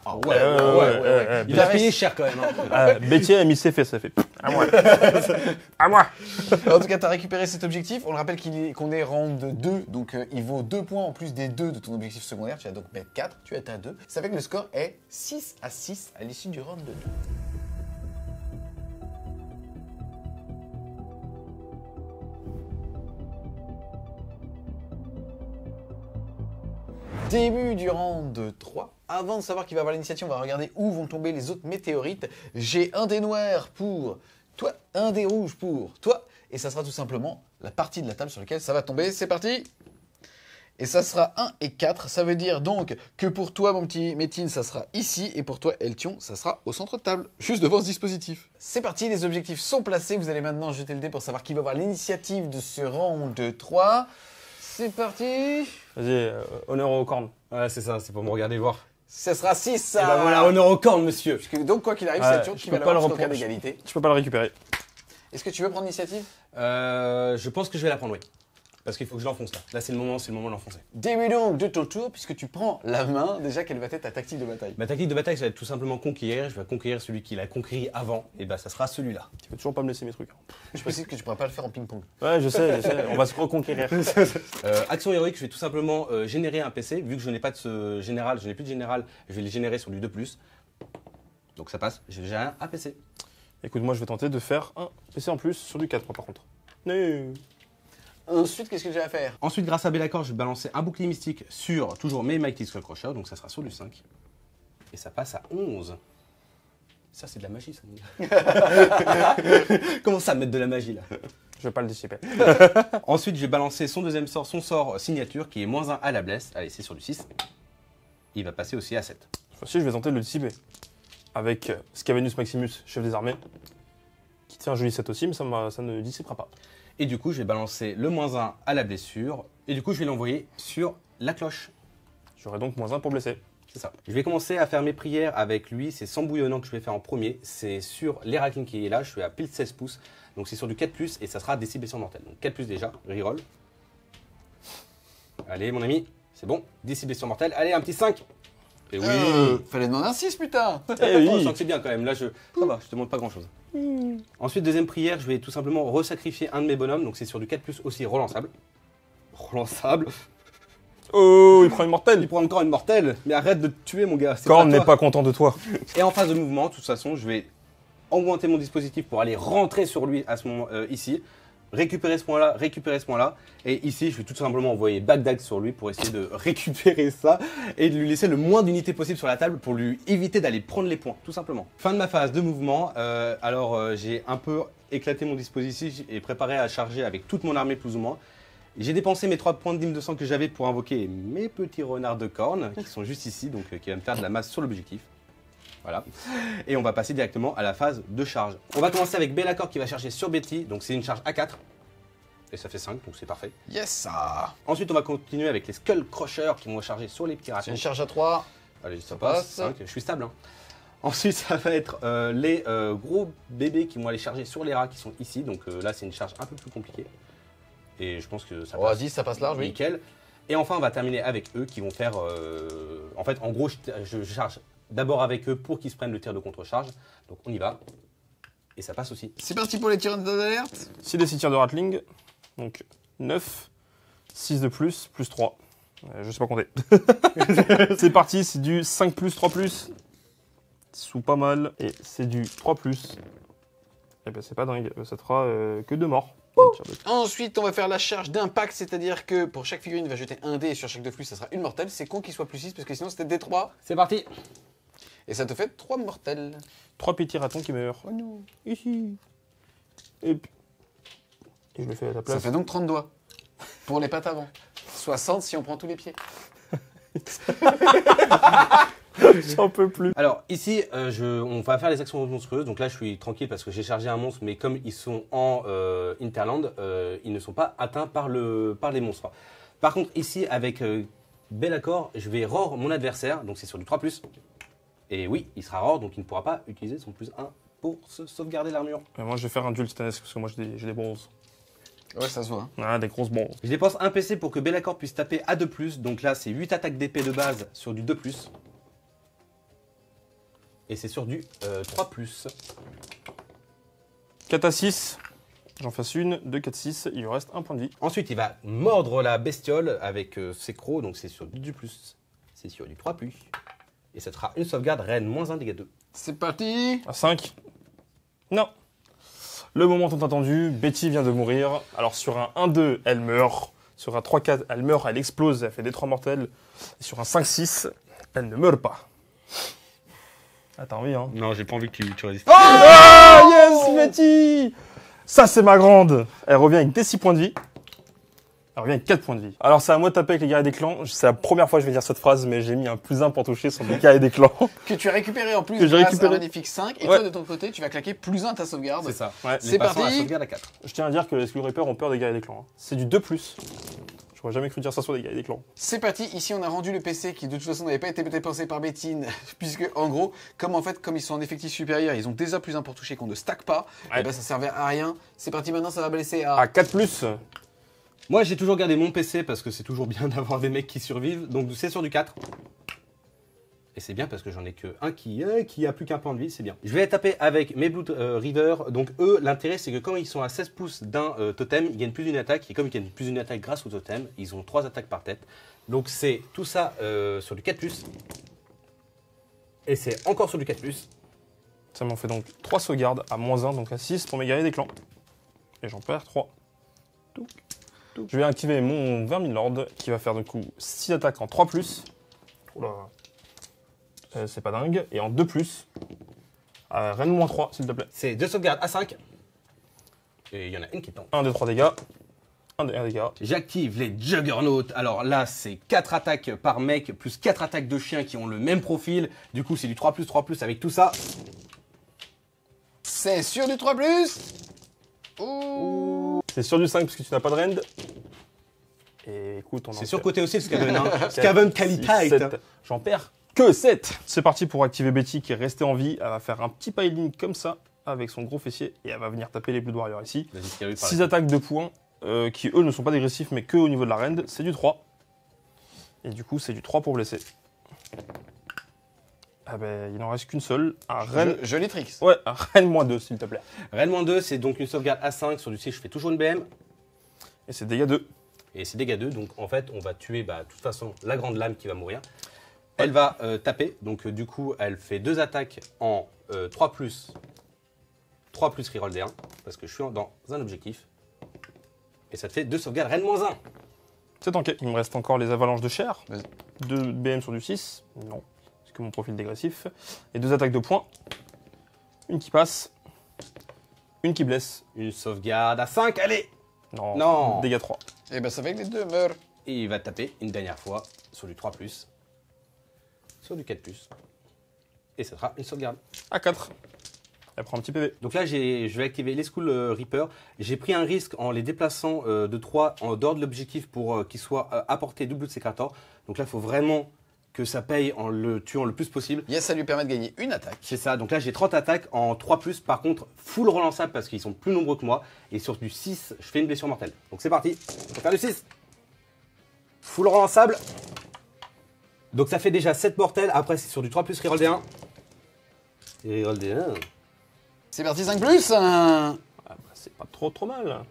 Ah ouais. Il a payé cher quand même. Hein. Betty a mis ses fesses, ça fait. À moi. À moi. En tout cas, tu as récupéré cet objectif. On le rappelle qu'on est round 2, donc il vaut 2 points en plus des 2 de ton objectif secondaire. Tu vas donc mettre 4, tu es à 2. Ça fait que le score est 6-6 à l'issue du round 2. Début du round 3. Avant de savoir qui va avoir l'initiative, on va regarder où vont tomber les autres météorites. J'ai un dé noir pour toi, un dé rouge pour toi. Et ça sera tout simplement la partie de la table sur laquelle ça va tomber. C'est parti. Et ça sera 1 et 4. Ça veut dire donc que pour toi, mon petit Métine, ça sera ici. Et pour toi, Eltion, ça sera au centre de table, juste devant ce dispositif. C'est parti, les objectifs sont placés. Vous allez maintenant jeter le dé pour savoir qui va avoir l'initiative de ce round 3. C'est parti. Vas-y, honneur aux cornes. Ouais, c'est ça, c'est pour me regarder voir. Ça sera 6, ça. Et bah voilà, honneur aux cornes, monsieur. Donc, quoi qu'il arrive, Ouais, c'est Eltion qui je va peux pas l'avoir le en cas reprendre. d'égalité. Je peux pas le récupérer. Est-ce que tu veux prendre l'initiative? Je pense que je vais la prendre, oui. Parce qu'il faut que je l'enfonce là. Là, c'est le moment de l'enfoncer. Début donc de ton tour, puisque tu prends la main, déjà, quelle va être ta tactique de bataille? Ma tactique de bataille, ça va être tout simplement conquérir. Je vais conquérir celui qui l'a conquis avant. Et bah, ça sera celui-là. Tu peux toujours pas me laisser mes trucs. Je précise que tu pourras pas le faire en ping-pong. Ouais, je sais. On va se reconquérir. Action héroïque, je vais tout simplement générer un PC. Vu que je n'ai pas de ce général, je n'ai plus de général, je vais le générer sur du 2+. Donc ça passe, je vais générer un PC. Écoute, moi je vais tenter de faire un PC en plus sur du 4 par contre. Nee. Ensuite, qu'est-ce que j'ai à faire? Ensuite, grâce à Bellacor, je vais balancer un bouclier mystique sur toujours mes Mighty Skullcrusher. Donc ça sera sur du 5. Et ça passe à 11. Ça, c'est de la magie, ça. Comment ça, mettre de la magie, là? Je vais pas le dissiper. Ensuite, je vais balancer son deuxième sort, son sort signature, qui est -1 à la blesse. Allez, c'est sur du 6. Il va passer aussi à 7. Cette fois-ci, je vais tenter de le dissiper. Avec Scavenus Maximus, chef des armées, qui tient un joli 7 aussi, mais ça ne dissipera pas. Et du coup, je vais balancer le -1 à la blessure. Et du coup, je vais l'envoyer sur la cloche. J'aurai donc -1 pour blesser. C'est ça. Je vais commencer à faire mes prières avec lui. C'est sans bouillonnant que je vais faire en premier. C'est sur l'Hérakline qui est là. Je suis à pile 16 pouces. Donc c'est sur du 4+, et ça sera des 6 blessures mortelles. Donc 4+ déjà, reroll. Allez, mon ami, c'est bon. 10 blessures mortelles. Allez, un petit 5. Et oui. Fallait demander un 6, putain. Eh oui. Je sens que c'est bien quand même. Là, ça va, je te demande pas grand-chose. Ensuite, deuxième prière, je vais tout simplement resacrifier un de mes bonhommes. Donc c'est sur du 4+, aussi relançable. Relançable. Oh, il prend une mortelle. Il prend encore une mortelle. Mais arrête de te tuer, mon gars. c'est Korn toi. n'est pas content de toi. Et en phase de mouvement, de toute façon, je vais augmenter mon dispositif pour aller rentrer sur lui à ce moment ici. Récupérer ce point-là, et ici, je vais tout simplement envoyer Bagdad sur lui pour essayer de récupérer ça et de lui laisser le moins d'unités possible sur la table pour lui éviter d'aller prendre les points, tout simplement. Fin de ma phase de mouvement, j'ai un peu éclaté mon dispositif et préparé à charger avec toute mon armée plus ou moins. J'ai dépensé mes 3 points de dîme de sang que j'avais pour invoquer mes petits renards de corne qui sont juste ici, donc qui va me faire de la masse sur l'objectif. Voilà. Et on va passer directement à la phase de charge. On va commencer avec Bellacor qui va charger sur Betty. Donc c'est une charge à 4. Et ça fait 5, donc c'est parfait. Yes, ça. Ensuite, on va continuer avec les Skull Crushers qui vont charger sur les petits C'est ratons. une charge à 3. Allez, ça passe. passe. 5. Je suis stable. Hein. Ensuite, ça va être les gros bébés qui vont aller charger sur les rats qui sont ici. Donc là, c'est une charge un peu plus compliquée. Et je pense que ça passe. Vas-y, ça passe large, oui. Nickel. Et enfin, on va terminer avec eux qui vont faire... en fait, en gros, je charge d'abord avec eux pour qu'ils se prennent le tir de contre-charge. Donc on y va. Et ça passe aussi. C'est parti pour les tirs d'alerte. 6 des 6 tirs de Ratling. Donc 9, 6 de plus, plus 3. Je sais pas compter. C'est parti, c'est du 5 plus, 3 plus. Sous pas mal. Et c'est du 3 plus. Et ben c'est pas dingue. Ça fera que 2 morts. Ensuite, on va faire la charge d'impact, c'est-à-dire que pour chaque figurine, il va jeter un dé et sur chaque 2 plus, ça sera une mortelle. C'est con qu'il soit plus 6 parce que sinon c'était D3. C'est parti. Et ça te fait 3 mortels. 3 petits ratons qui meurent. Oh non, ici. Et je le fais à ta place. Ça fait donc 30 doigts pour les pattes avant. 60 si on prend tous les pieds. J'en peux plus. Alors ici, on va faire les actions monstrueuses. Donc là, je suis tranquille parce que j'ai chargé un monstre, mais comme ils sont en Interland, ils ne sont pas atteints par les monstres. Par contre, ici, avec Bellacor, je vais roar mon adversaire. Donc c'est sur du 3+. Et oui, il sera roar, donc il ne pourra pas utiliser son +1 pour se sauvegarder l'armure. Moi, je vais faire un duel titanesque parce que moi, j'ai des bronzes. Ouais, ça se voit. Hein. Ah, des grosses bronzes. Je dépense un PC pour que Bellacor puisse taper à 2+. Donc là, c'est 8 attaques d'épée de base sur du 2+. Et c'est sur du 3+. 4 à 6. J'en fasse une. 2, 4, 6. Il lui reste un point de vie. Ensuite, il va mordre la bestiole avec ses crocs. Donc c'est sur du 2+. C'est sur du 3+. Et ça sera une sauvegarde reine -1 dégâts 2. C'est parti. À 5. Non. Le moment tant attendu. Betty vient de mourir. Alors sur un 1-2, elle meurt. Sur un 3-4, elle meurt, elle explose, elle fait des 3 mortels. Et sur un 5-6, elle ne meurt pas. Ah, t'as envie, hein? Non, j'ai pas envie que tu résistes. Ah, yes, Betty! Ça, c'est ma grande. Elle revient avec des 6 points de vie. Elle revient avec 4 points de vie. Alors, c'est à moi de taper avec les guerriers des clans. C'est la première fois que je vais dire cette phrase, mais j'ai mis un +1 pour toucher sur les guerriers des clans. Que tu as récupéré en plus Que j'ai grâce récupéré. à un magnifique 5. Et Ouais. toi, de ton côté, tu vas claquer +1 à ta sauvegarde. C'est ça. Ouais. C'est Passons à la parti. sauvegarde à 4. Je tiens à dire que les Skull Reapers ont peur des guerriers des clans. Hein. C'est du 2+. J'aurais jamais cru dire ça sur les guerriers des clans. C'est parti, ici on a rendu le PC qui de toute façon n'avait pas été dépensé par Bettine, puisque en gros, comme ils sont en effectif supérieur, ils ont déjà +1 pour toucher qu'on ne stack pas, Ouais. et ben ça servait à rien. C'est parti maintenant, ça va blesser à... À 4+. Moi, j'ai toujours gardé mon PC parce que c'est toujours bien d'avoir des mecs qui survivent. Donc c'est sur du 4. Et c'est bien parce que j'en ai que un qui a plus qu'un point de vie, c'est bien. Je vais taper avec mes Blood River. Donc eux, l'intérêt c'est que quand ils sont à 16 pouces d'un totem, ils gagnent plus d'une attaque. Et comme ils gagnent plus d'une attaque grâce au totem, ils ont 3 attaques par tête. Donc c'est tout ça sur du 4+. Et c'est encore sur du 4+. Ça m'en fait donc 3 sauvegardes à -1, donc à 6 pour mes guerriers des clans. Et j'en perds 3. Je vais activer mon Verminlord qui va faire du coup 6 attaques en 3+. Oula. C'est pas dingue. Et en 2+. Reine -3 s'il te plaît. C'est 2 sauvegardes à 5. Et il y en a une qui tombe. 1, 2, 3 dégâts. 1 dégât. J'active les Juggernauts. Alors là, c'est 4 attaques par mec, plus 4 attaques de chiens qui ont le même profil. Du coup, c'est du 3+, avec tout ça. C'est sur du 3+. Ouh. C'est sur du 5 parce que tu n'as pas de rend. Et écoute, on en C'est perd surcoté aussi le Skaven. Hein. Skaven qualité. 7. J'en perds que 7. C'est parti pour activer Betty qui est restée en vie. Elle va faire un petit piling comme ça avec son gros fessier et elle va venir taper les Blood Warriors ici. 6 attaques de points qui eux ne sont pas dégressifs mais que au niveau de la rend. C'est du 3. Et du coup c'est du 3 pour blesser. Ah ben il n'en reste qu'une seule. Un reine. Joli tricks. Ouais, un reine -2 s'il te plaît. Reine -2, c'est donc une sauvegarde à 5. Sur du 6, je fais toujours une BM. Et c'est dégâts 2. Et c'est dégâts 2. Donc en fait, on va tuer de toute façon la grande lame qui va mourir. Elle va taper. Donc du coup, elle fait 2 attaques en 3+. 3+ reroll D1. Parce que je suis dans un objectif. Et ça te fait 2 sauvegardes reine -1. C'est tanké. Il me reste encore les avalanches de chair. Vas-y. 2 BM sur du 6. Non. Parce que mon profil dégressif. Et 2 attaques de points. Une qui passe. Une qui blesse. Une sauvegarde à 5. Allez. Non. Non. Dégâts 3. Et ben ça fait que les deux meurent. Et il va taper une dernière fois sur du 3+. Sur du 4+. Et ça sera une sauvegarde. À 4. Elle prend un petit PV. Donc là, je vais activer les Skull Reaper. J'ai pris un risque en les déplaçant de 3 en dehors de l'objectif pour qu'ils soient apportés double de Secretor. Donc là, il faut vraiment que ça paye en le tuant le plus possible. Yes, ça lui permet de gagner une attaque. C'est ça, donc là j'ai 30 attaques en 3+, par contre full relançable parce qu'ils sont plus nombreux que moi. Et sur du 6, je fais une blessure mortelle. Donc c'est parti, on va faire du 6. Full relançable. Donc ça fait déjà 7 mortels, après c'est sur du 3+, reroll des 1. Et reroll des 1. C'est parti, 5 plus. Ah bah, c'est pas trop mal.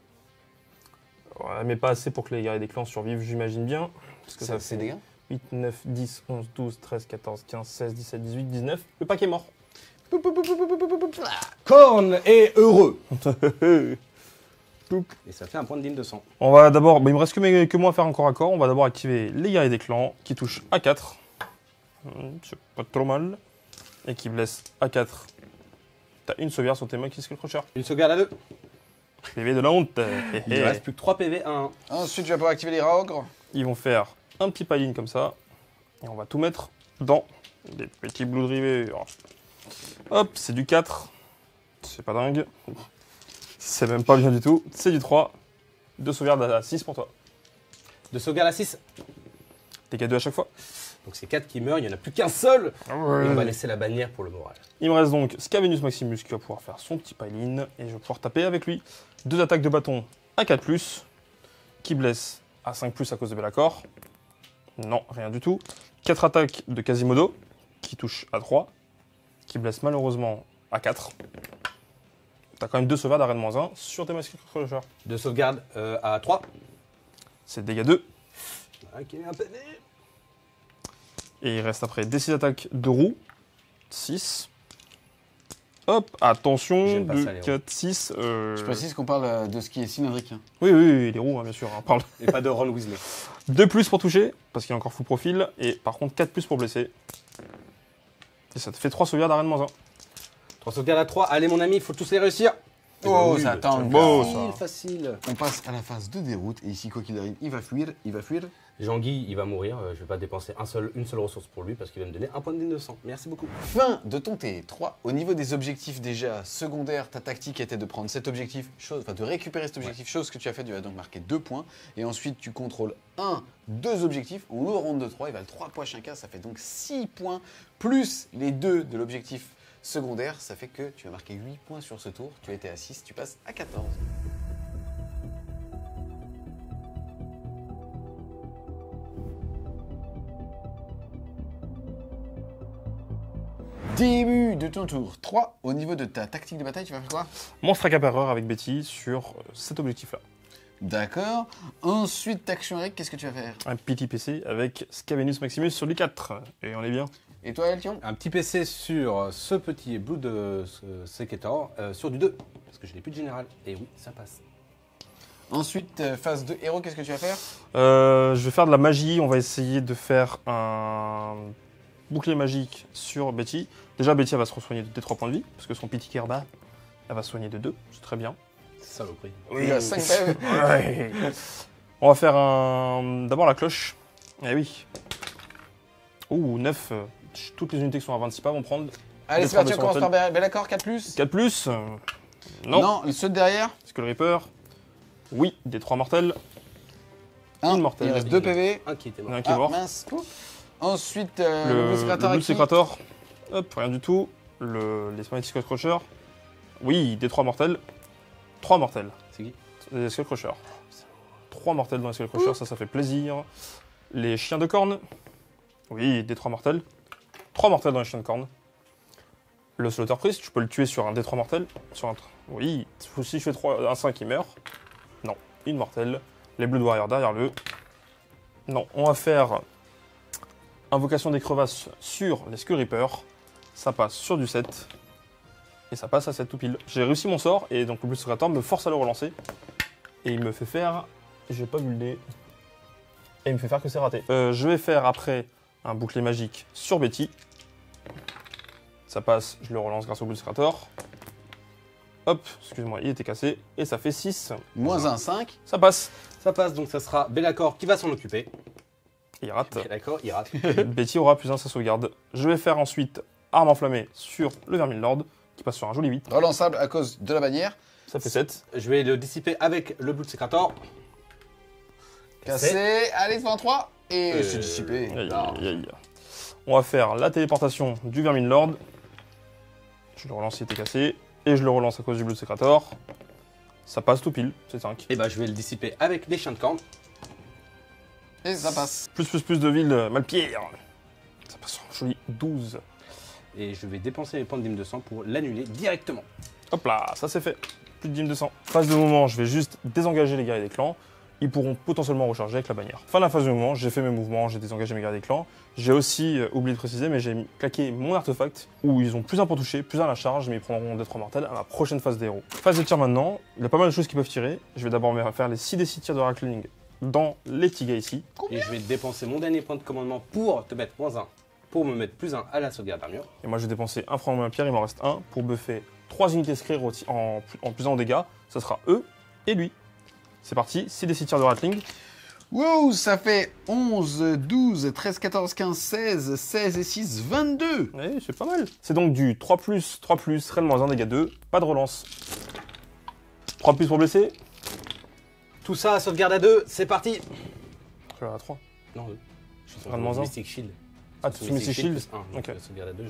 Ouais, mais pas assez pour que les guerriers des clans survivent, j'imagine bien. Parce que ça C'est fait dégâts. 8, 9, 10, 11, 12, 13, 14, 15, 16, 17, 18, 19. Le pack est mort. Korn est heureux. Et ça fait un point de dîme de sang. On va d'abord, il me reste que moi à faire encore à corps. On va d'abord activer les guerriers des clans qui touchent à 4. C'est pas trop mal. Et qui blessent à 4. T'as une sauvegarde sur tes mains qui se crocheur. Une sauvegarde à 2. PV de la honte. Il ne reste plus que 3 PV à 1. Ensuite, tu vas pouvoir activer les rats ogres. Ils vont faire un petit paline comme ça. Et on va tout mettre dans des petits Blood Rivers. Hop, c'est du 4. C'est pas dingue. C'est même pas bien du tout. C'est du 3. 2 sauvegardes à 6 pour toi. 2 sauvegardes à 6. Dégâts 2 à chaque fois. Donc c'est 4 qui meurent, il n'y en a plus qu'un seul. Et on va laisser la bannière pour le moral. Il me reste donc Scavenus Maximus qui va pouvoir faire son petit paline. Et je vais pouvoir taper avec lui. 2 attaques de bâton à 4+. Qui blesse à 5+ à cause de Be'lakor. Non, rien du tout. 4 attaques de Quasimodo. Qui touche à 3. Qui blesse malheureusement à 4. T'as quand même 2 sauvegardes à -1 sur tes masques crocheurs. 2 sauvegardes à 3. C'est dégâts 2. Ok, un PV. Et il reste après des 6 attaques de roue. 6. Hop, attention, J'aime pas 2, ça, les roues. 4, 6. Je précise qu'on parle de ce qui est cylindrique. Hein. Oui, les roues, hein, bien sûr. On parle. Et pas de Ron Weasley. 2+ pour toucher, parce qu'il est encore full profil. Et par contre, 4+ pour blesser. Et ça te fait 3 sauvegardes à -1. 3 sauvegardes à 3. Allez mon ami, il faut tous les réussir. Oh, oui, ça attend. beau, Facile, ça. facile. On passe à la phase de déroute. Et ici, quoi qu'il arrive, il va fuir. Jean-Guy, il va mourir. Je vais pas dépenser une seule ressource pour lui parce qu'il va me donner un point de dîme de sang. Merci beaucoup. Fin de ton T3. Au niveau des objectifs déjà secondaires, ta tactique était de prendre cet objectif, de récupérer cet objectif, chose que tu as fait, tu vas donc marquer 2 points. Et ensuite, tu contrôles 2 objectifs. On ouvre ronde de 3, il valent 3 points chacun, ça fait donc 6 points, plus les 2 de l'objectif secondaire. Ça fait que tu vas marquer 8 points sur ce tour. Tu étais à 6, tu passes à 14. Début de ton tour 3. Au niveau de ta tactique de bataille, tu vas faire quoi? Monstre accapareur avec Betty sur cet objectif-là. D'accord. Ensuite, action Eric, qu'est-ce que tu vas faire? Un petit PC avec Scavenus Maximus sur les 4. Et on est bien. Et toi, Eltion? Un petit PC sur ce petit Blood Secator sur du 2. Parce que je n'ai plus de général. Et oui, ça passe. Ensuite, phase de héros, qu'est-ce que tu vas faire? Je vais faire de la magie. On va essayer de faire un bouclier magique sur Betty. Déjà, Betty elle va se soigner de 3 points de vie. Parce que son petit Kerba, elle va se soigner de 2. C'est très bien. Saloperie. Il a 5 PV. Ouais. On va faire d'abord la cloche. Eh oui. Ouh, 9. Toutes les unités qui sont à 26 pas vont prendre. Allez, Des c'est parti, on trois commence par mortels. Be'lakor, 4+. 4+. Non. Non, ceux de derrière. Skull Reaper. Oui, des 3 mortels. 1 Une mortelle. Il reste 2 PV. Un qui était Il y en mort. a un qui est mort. Mince. Ensuite, Le Blue Secretor Blue à qui? Secretor. Hop, rien du tout. Les Spaghetti Skull Crusher. Oui, des 3 mortels. 3 mortels. C'est qui? Les Skull Crusher. 3 mortels dans les Skull Crusher, ça fait plaisir. Les chiens de corne. Oui, des 3 mortels. 3 mortels dans les chiens de corne. Le Slaughter Priest, tu peux le tuer sur un des 3 mortels. Oui, si je fais un 5, il meurt. Non, une mortelle. Les Blood Warriors derrière le. Non, on va faire Invocation des crevasses sur les Skull Reaper. Ça passe sur du 7. Et ça passe à 7 tout pile. J'ai réussi mon sort et donc le Blue Secretor me force à le relancer. Et il me fait faire. J'ai pas vu le dé. Et il me fait faire que c'est raté. Je vais faire après un bouclier magique sur Betty. Ça passe, je le relance grâce au Blue Secretor. Hop, excuse-moi, il était cassé. Et ça fait 6. Moins 1, 5. Ça passe. Ça passe, donc ça sera Be'lakor qui va s'en occuper. Il rate. Be'lakor, il rate. Betty aura +1 sa sauvegarde. Je vais faire ensuite arme enflammée sur le Vermin Lord, qui passe sur un joli 8. Relançable à cause de la bannière. Ça fait 7. Je vais le dissiper avec le Blood Secretor. Cassé. Allez, 23. Et c'est dissipé. Aïe, Non. aïe, aïe. On va faire la téléportation du Vermin Lord. Je le relance, il était cassé. Et je le relance à cause du Blood Secretor. Ça passe tout pile, c'est 5. Et bah je vais le dissiper avec les chiens de corne. Et ça passe. Plus de villes, Malpierre. Ça passe sur un joli 12. Et je vais dépenser mes points de dîme de sang pour l'annuler directement. Hop là, ça c'est fait. Plus de dîme de sang. Phase de mouvement, je vais juste désengager les guerriers des clans. Ils pourront potentiellement recharger avec la bannière. Fin de la phase de mouvement, j'ai fait mes mouvements, j'ai désengagé mes guerriers des clans. J'ai aussi oublié de préciser, mais j'ai claqué mon artefact où ils ont plus 1 pour toucher, plus 1 à la charge, mais ils prendront des 3 mortels à ma prochaine phase de héros. Phase de tir maintenant, il y a pas mal de choses qui peuvent tirer. Je vais d'abord faire les 6 des 6 tirs de Rackling dans les petits gars ici. Et je vais dépenser mon dernier point de commandement pour te mettre -1, pour me mettre +1 à la sauvegarde d'armure. Et moi je vais dépenser un franc de ma pierre, il m'en reste 1 pour buffer 3 unités Skrir en plus 1 en dégâts. Ça sera eux et lui. C'est parti, 6 des 6 tirs de Rackling. Wow, ça fait 11, 12, 13, 14, 15, 16, 16 et 6, 22. Oui, c'est pas mal. C'est donc du 3+, 3+, Rennes-1, dégâts 2, pas de relance. 3+ pour blesser. Tout ça, sauvegarde à 2, c'est parti. Je vais à 3. Non, 2. Je suis sur Rennes-1. Mystic Shield. Ah, tu fais Mystic Shield. Plus 1, Ok. sauvegarde à 2,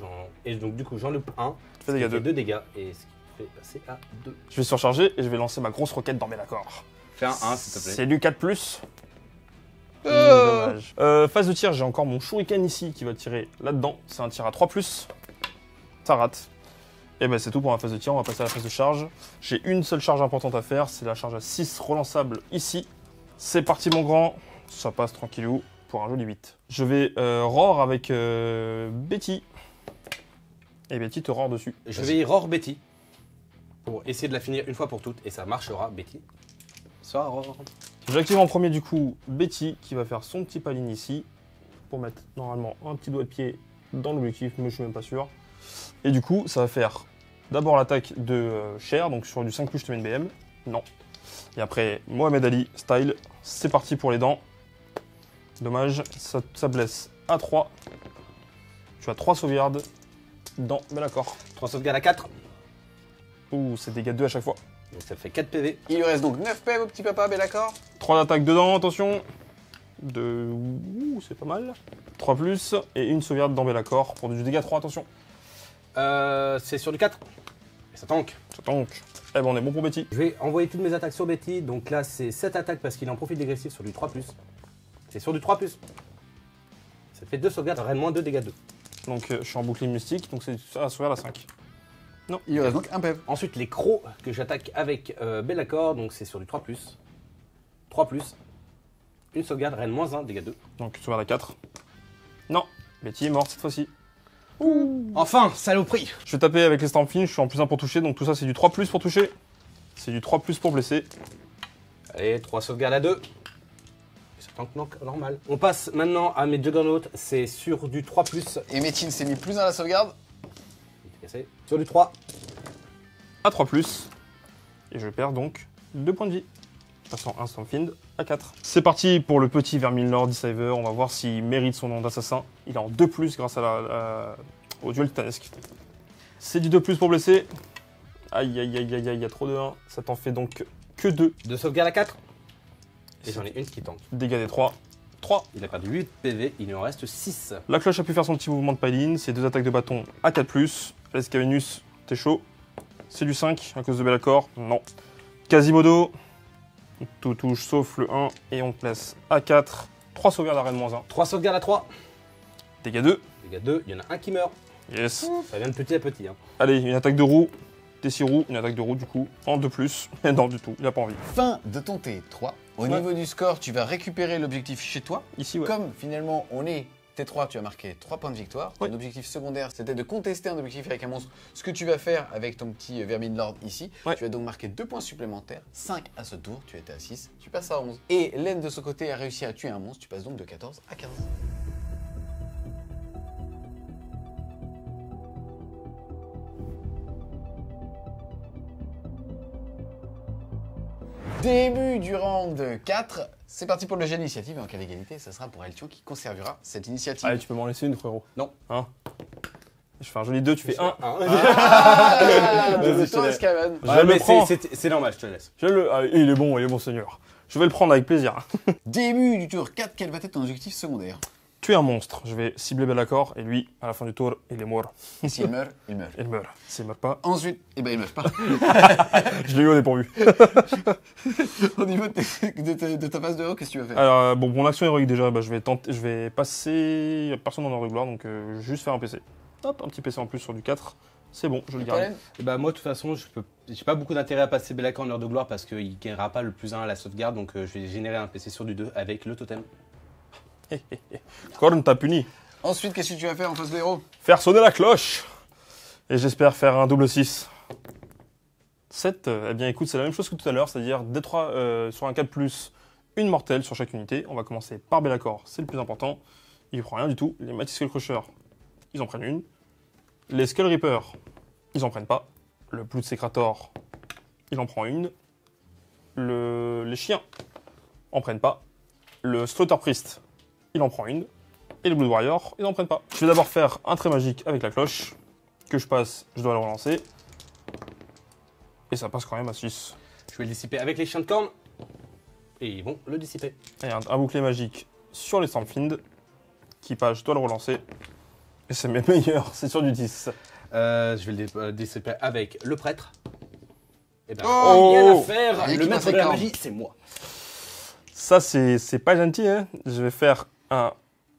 et donc du coup j'enlève 1, Tu fais dégâts 2. 2 dégâts, et ce qui fait passer à 2. Je vais surcharger et je vais lancer ma grosse roquette dans Bellacor. Fais un 1 s'il te plaît. C'est du 4+. Dommage. Phase de tir, j'ai encore mon shuriken ici qui va tirer là-dedans. C'est un tir à 3+. Ça rate. Et ben c'est tout pour la phase de tir, on va passer à la phase de charge. J'ai une seule charge importante à faire, c'est la charge à 6 relançable ici. C'est parti mon grand, ça passe tranquillou pour un joli 8. Je vais roar avec Betty. Et Betty te roar dessus. Je vais y roar Betty, pour essayer de la finir une fois pour toutes, et ça marchera Betty. Ça roar. J'active en premier du coup Betty qui va faire son petit paline ici pour mettre normalement un petit doigt de pied dans l'objectif, mais je suis même pas sûr. Et du coup ça va faire d'abord l'attaque de Cher, donc sur du 5+, je te mets une BM. Non. Et après Mohamed Ali style, c'est parti pour les dents. Dommage, ça blesse à 3. Tu as 3 sauvegardes dans Bellacor. 3 sauvegardes à 4, Ouh, c'est dégâts 2 à chaque fois. donc ça fait 4 PV. Il lui reste donc 9 PV au petit papa, Bellacor. 3 d'attaque dedans, attention. Ouh, c'est pas mal. 3+, et une sauvegarde dans Bellacor pour du dégât 3, attention. C'est sur du 4, et ça tank. Ça tank. Eh ben on est bon pour Betty. Je vais envoyer toutes mes attaques sur Betty, donc là c'est 7 attaques parce qu'il en profite dégressif sur du 3+. C'est sur du 3+. Ça fait 2 sauvegardes, Rennes-2, dégâts 2. Donc je suis en bouclier mystique, donc c'est la sauvegarde à 5. Il lui reste donc un PV. Ensuite les crocs que j'attaque avec Bellacor, donc c'est sur du 3+. 3+. Une sauvegarde, Rennes-1, dégâts 2. Donc sauvegarde à 4. Non, Betty est morte cette fois-ci. Enfin, saloperie. Je vais taper avec les Stampfin, je suis en plus 1 pour toucher, donc tout ça c'est du 3+ pour toucher. C'est du 3+ pour blesser. Allez, 3 sauvegardes à 2. Ça tank normal. On passe maintenant à mes Juggernauts, c'est sur du 3+. Et Métine s'est mis plus dans la sauvegarde. Il était cassé. Sur du 3. À 3+. Et je perds donc 2 points de vie. Passant un Stampfind à 4. C'est parti pour le petit Vermin Lord Deceiver. On va voir s'il mérite son nom d'assassin. Il est en 2+ grâce à au duel titanesque. C'est du 2+ pour blesser. Aïe aïe aïe aïe aïe, il y a trop de 1. Ça t'en fait donc que 2. 2 sauvegardes à 4. Et j'en ai une qui tank. Dégâts des 3. 3. Il a perdu 8 PV, il lui en reste 6. La cloche a pu faire son petit mouvement de paline. C'est 2 attaques de bâton à 4+. L'escavenus, t'es chaud. C'est du 5 à cause de Bellacor. Non. Quasimodo. Tout touche sauf le 1 et on te laisse à 4. 3 sauvegardes à Rennes-1. 3 sauvegardes à 3. Dégâts 2. Dégâts 2, il y en a un qui meurt. Yes. Ça vient de petit à petit. Hein. Allez, une attaque de roue. Des 6 roues. Une attaque de roue du coup. En 2+. Mais non du tout. Il a pas envie. Fin de ton T3. Au Ouais. niveau du score, tu vas récupérer l'objectif chez toi. Ici, ouais. Comme finalement on est T3, tu as marqué 3 points de victoire. Oui. Ton objectif secondaire, c'était de contester un objectif avec un monstre. Ce que tu vas faire avec ton petit Vermin Lord ici, Ouais. tu vas donc marquer 2 points supplémentaires, 5 à ce tour, tu étais à 6, tu passes à 11. Et Laine de ce côté a réussi à tuer un monstre, tu passes donc de 14 à 15. Début du round 4, c'est parti pour le jeu d'initiative et en cas d'égalité, ça sera pour Eltion qui conservera cette initiative. Allez, tu peux m'en laisser une, frérot. Non. Hein. Je fais un joli 2, tu fais 1. Ah, Vas-y, de je te laisse. Scaven. Je le prends. C'est normal, je te laisse. Il est bon, Seigneur. Je vais le prendre avec plaisir. Début du tour 4, quel va être ton objectif secondaire? tuer un monstre. Je vais cibler Be'lakor et lui, à la fin du tour, il est mort. S'il meurt, il meurt. Il meurt. S'il meurt pas, Ensuite, eh ben il meurt pas. je l'ai eu au dépourvu. Au niveau de ta phase de héros, qu'est-ce que tu vas faire? Alors, bon, mon action héroïque déjà, bah, je vais passer. Il n'y a personne en ordre de gloire, donc juste faire un PC. Hop, un petit PC en plus sur du 4. C'est bon, je le garde. Pollen Et bah moi de toute façon j'ai pas beaucoup d'intérêt à passer Be'lakor en heure de gloire parce qu'il gagnera pas le plus 1 à la sauvegarde, donc je vais générer un PC sur du 2 avec le totem. Korn t'a puni. Ensuite, qu'est-ce que tu vas faire en face de héros? Faire sonner la cloche. Et j'espère faire un double 6. 7, eh bien écoute, c'est la même chose que tout à l'heure, c'est-à-dire D3 sur un 4+, une mortelle sur chaque unité. On va commencer par Be'lakor, c'est le plus important. Il prend rien du tout. Les Mighty Skull Crusher, ils en prennent une. Les Skull Reaper, ils en prennent pas. Le Blood Secrator, il en prend une. Les chiens en prennent pas. Le Slaughter Priest, il en prend une. Et le Blood Warrior, ils en prennent pas. Je vais d'abord faire un trait magique avec la cloche. Que je passe, je dois le relancer. Et ça passe quand même à 6. Je vais le dissiper avec les chiens de corne. Et ils vont le dissiper. Et un bouclier magique sur les Stormfiend. Qui passe, je dois le relancer. Et c'est mes meilleurs, c'est sur du 10. Je vais le dissiper avec le prêtre. Et ben Oh, rien à faire, rien le qui maître passe de la avec magie, c'est moi. Ça, c'est pas gentil, hein. Je vais faire un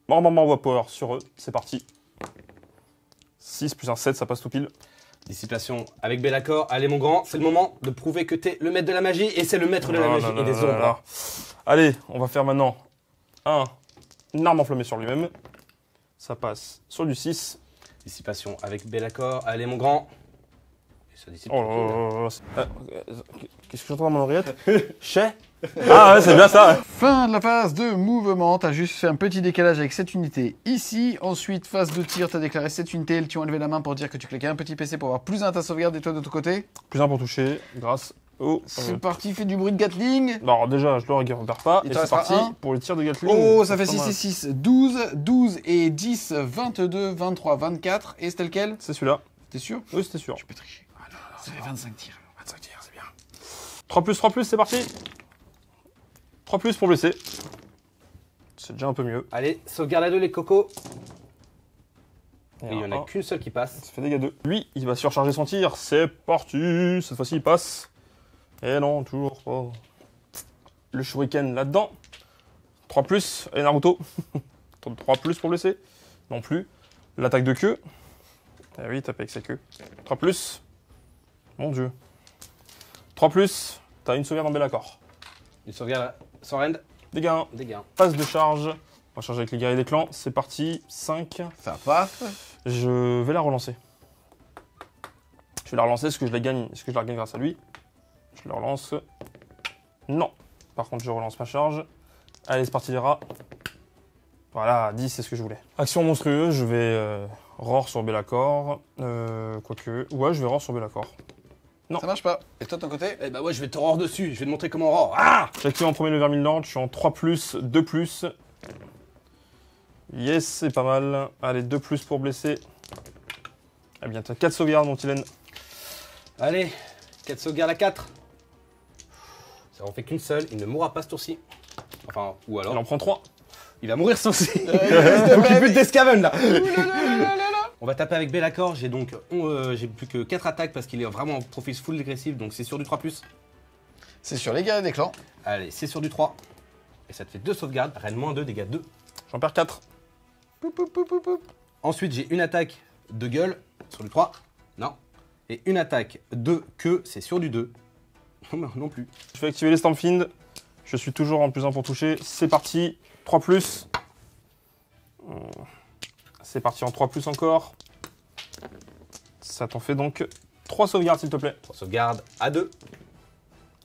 Mort Power sur eux. C'est parti. 6 plus un 7, ça passe tout pile. Dissipation avec Be'lakor. Allez mon grand, c'est le moment de prouver que t'es le maître de la magie et c'est le maître de la magie et des ombres. Allez, on va faire maintenant une arme enflammée sur lui-même. Ça passe sur du 6. Dissipation avec Be'lakor. Allez mon grand. Et ça dissipe. Oh là là. Qu'est-ce que j'entends dans mon oreillette? Chez. Ah ouais, c'est bien ça. Fin de la phase de mouvement, t'as juste fait un petit décalage avec cette unité ici. Ensuite, phase de tir, t'as déclaré cette unité, elles t'ont enlevé la main pour dire que tu cliquais un petit PC pour avoir plus 1 à ta sauvegarde et toi de ton côté. Plus un pour toucher, grâce au... C'est parti, fais du bruit de Gatling. Alors déjà, je le repère pas. Il Et te c'est restera parti un. pour le tir de Gatling. Oh, ça fait Pas 6 mal. et 6, 12, 12 et 10, 22, 23, 24. Et c'était lequel? C'est celui-là. T'es sûr? Oui, c'était sûr. Tu peux tricher. Ça fait 25 tirs. 25 tirs, c'est bien. 3+, c'est parti. 3+ pour blesser. C'est déjà un peu mieux. Allez, sauvegarde à 2 les cocos. Et Et il n'y en a un. qu'une seule qui passe. Ça fait dégâts 2. Lui, il va surcharger son tir. C'est parti. Cette fois-ci, il passe. Et non, toujours pas. Le shuriken là-dedans. 3+. Et Naruto. 3+ pour blesser. Non plus. L'attaque de queue. Ah oui, tape avec sa queue. 3+. Mon dieu. 3+. T'as une sauvegarde en Be'lakor. Une sauvegarde sans rend. Dégâts 1. Dégâts. Phase de charge. On va charger avec les guerriers des clans. C'est parti. 5. Ça passe. Je vais la relancer. Je vais la relancer. Est-ce que je la gagne? Est-ce que je la gagne grâce à lui? Je la relance. Non. Par contre, je relance ma charge. Allez, c'est parti les rats. Voilà, 10, c'est ce que je voulais. Action monstrueuse, je vais roar sur Be'lakor. Quoique... Ouais, je vais roar sur Be'lakor. Non. Ça marche pas. Et toi de ton côté? Eh bah ouais, je vais te roar dessus. Je vais te montrer comment on roar. Ah! J'active en premier le Vermilion, je suis en 3+, 2+. Yes, c'est pas mal. Allez, 2+ pour blesser. Eh bien, t'as 4 sauvegardes, mon Tylène. Allez, 4 sauvegardes à 4. Ça en fait qu'une seule. Il ne mourra pas ce tour-ci. Enfin, ou alors. Il en prend 3. Il va mourir ce tour-ci. Donc il pue d'escaven là. On va taper avec Be'lakor. J'ai donc j'ai plus que 4 attaques parce qu'il est vraiment en profil full agressif. Donc c'est sur du 3+. C'est sur les guerriers des clans. Allez, c'est sur du 3. Et ça te fait 2 sauvegardes. Reine moins 2, dégâts 2. J'en perds 4. Ensuite, j'ai une attaque de gueule sur du 3. Non. Et une attaque de queue, c'est sur du 2. Non plus. Je vais activer les Stampfiend. Je suis toujours en +1 pour toucher. C'est parti. 3+. C'est parti en 3+ encore. Ça t'en fait donc 3 sauvegardes, s'il te plaît. On sauvegarde à 2.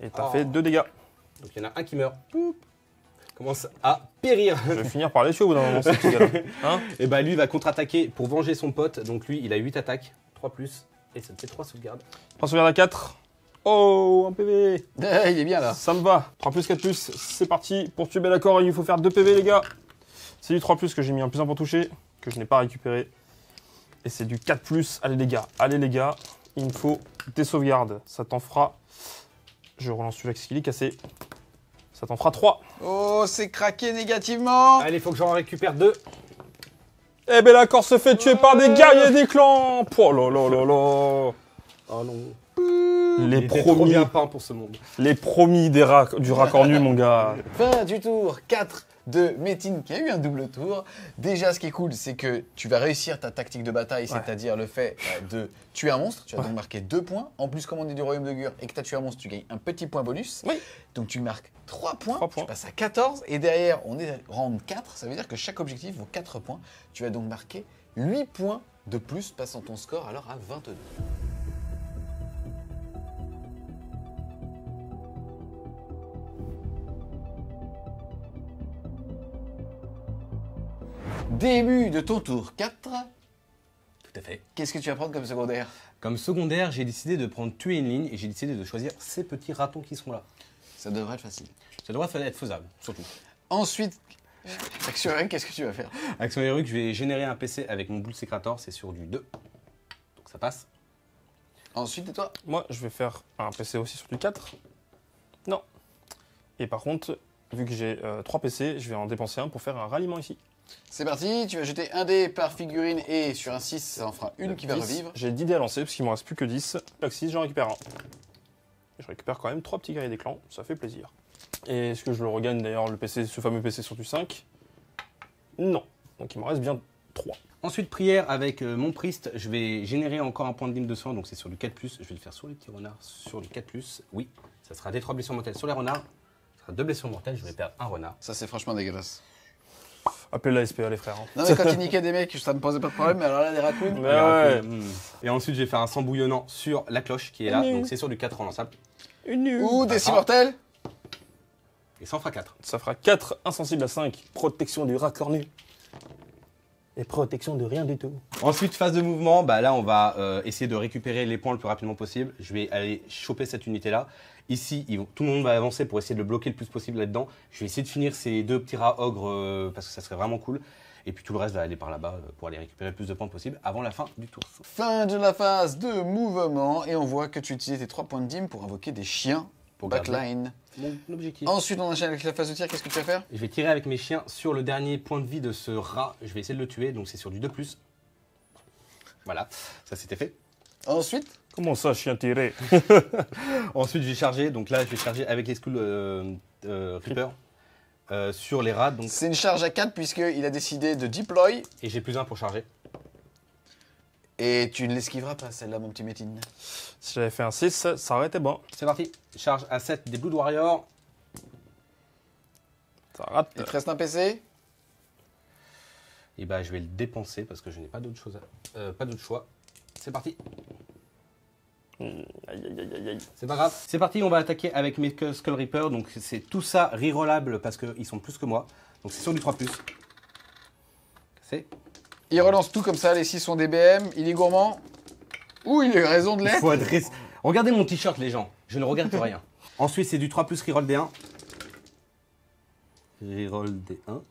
Et t'as Oh. fait 2 dégâts. Donc il y en a un qui meurt. Poup. Commence à périr. Je vais finir par les tuer au bout d'un moment, ce petit gars-là. Hein? Et bah lui il va contre-attaquer pour venger son pote. Donc lui il a 8 attaques. 3+. Et ça te fait 3 sauvegardes. 3 sauvegardes à 4. Oh, un PV. Il est bien là. Ça me va. 3+, 4+. C'est parti. Pour tuer Be'lakor, il faut faire 2 PV, les gars. C'est du 3+, que j'ai mis un +1 pour toucher, que je n'ai pas récupéré. Et c'est du 4+. Allez, les gars. Allez, les gars. Il me faut des sauvegardes. Ça t'en fera... Je relance celui-là qui est cassé. Ça t'en fera 3. Oh, c'est craqué négativement. Allez, il faut que j'en récupère 2. Eh ben l'accord se fait tuer par des guerriers des clans. Oh là là là là. Oh non. Les Il était trop promis, bien peint pour ce monde. les promis du raccord nu, mon gars. Fin du tour 4 de Métine qui a eu un double tour. Déjà, ce qui est cool, c'est que tu vas réussir ta tactique de bataille, c'est-à-dire le fait de tuer un monstre. Tu vas donc marquer 2 points. En plus, comme on est du Royaume de Gur et que tu as tué un monstre, tu gagnes un petit point bonus. Oui. Donc tu marques 3 points. 3 points. Tu passes à 14. Et derrière, on est round 4. Ça veut dire que chaque objectif vaut 4 points. Tu vas donc marquer 8 points de plus, passant ton score alors à 22. Début de ton tour 4. Tout à fait. Qu'est-ce que tu vas prendre comme secondaire? Comme secondaire, j'ai décidé de prendre tuer une ligne et j'ai décidé de choisir ces petits ratons qui sont là. Ça devrait être facile. Ça devrait être faisable, surtout. Ensuite, action heroic, qu'est-ce que tu vas faire? Action héroïque, je vais générer un PC avec mon Blood Secrator, c'est sur du 2. Donc ça passe. Ensuite, et toi? Moi, je vais faire un PC aussi sur du 4. Non. Et par contre, vu que j'ai 3 PC, je vais en dépenser un pour faire un ralliement ici. C'est parti, tu vas jeter un dé par figurine et sur un 6, ça en fera une qui va 10, revivre. J'ai 10 dés à lancer parce qu'il me reste plus que 10. Avec 6, j'en récupère un. Je récupère quand même 3 petits guerriers des clans, ça fait plaisir. Et est-ce que je le regagne d'ailleurs, le PC, ce fameux PC sur du 5? Non. Donc il me reste bien 3. Ensuite, prière avec mon priest, je vais générer encore un point de dîme de sang, donc c'est sur du 4+, je vais le faire sur les petits renards, sur du 4+, oui. Ça sera des 3 blessures mortelles sur les renards, ça sera 2 blessures mortelles, je vais perdre un renard. Ça, c'est franchement dégueulasse. Appelez la SPA les frères. Hein. Non, mais quand tu niquais des mecs, ça me posait pas de problème, mais alors là, des raccoons. Mais ouais. Et ensuite, je vais faire un sang bouillonnant sur la cloche qui est là, donc c'est sur du 4 relançable. Ou des 6 mortels. Et ça en fera 4. Ça fera 4 insensibles à 5. Protection du raccord nu. Et protection de rien du tout. Ensuite, phase de mouvement, bah là on va essayer de récupérer les points le plus rapidement possible. Je vais aller choper cette unité-là. Ici, tout le monde va avancer pour essayer de le bloquer le plus possible là-dedans. Je vais essayer de finir ces 2 petits rats ogres parce que ça serait vraiment cool. Et puis tout le reste va aller par là-bas pour aller récupérer le plus de points possible avant la fin du tour. Fin de la phase de mouvement et on voit que tu utilises tes 3 points de dîme pour invoquer des chiens. Pour Backline. Mon objectif. Ensuite, on enchaîne avec la phase de tir. Qu'est-ce que tu vas faire? Je vais tirer avec mes chiens sur le dernier point de vie de ce rat. Je vais essayer de le tuer, donc c'est sur du 2+. Voilà, ça c'était fait. Ensuite, Comment ça, chien tiré? Ensuite, je vais charger. Donc là, je vais charger avec les Skull Reaper sur les rats. Donc... c'est une charge à 4 puisqu'il a décidé de deploy. Et j'ai +1 pour charger. Et tu ne l'esquiveras pas, celle-là, mon petit Métine. Si j'avais fait un 6, ça aurait été bon. C'est parti. Charge à 7 des Blood Warriors. Ça rate. Il te reste un PC. Et bah, je vais le dépenser parce que je n'ai pas d'autre chose, pas d'autre choix. C'est parti. Aïe, aïe, aïe, aïe, aïe. C'est pas grave. C'est parti, on va attaquer avec mes Skull Reaper. Donc c'est tout ça rerollable parce qu'ils sont plus que moi. Donc c'est sur du 3+. C'est. Il relance tout comme ça, les 6 sont des BM. Il est gourmand. Ouh, il a eu raison de l'être. Faut adresser. Regardez mon t-shirt, les gens. Je ne regarde rien. Ensuite, c'est du 3+, reroll D1. Reroll D1.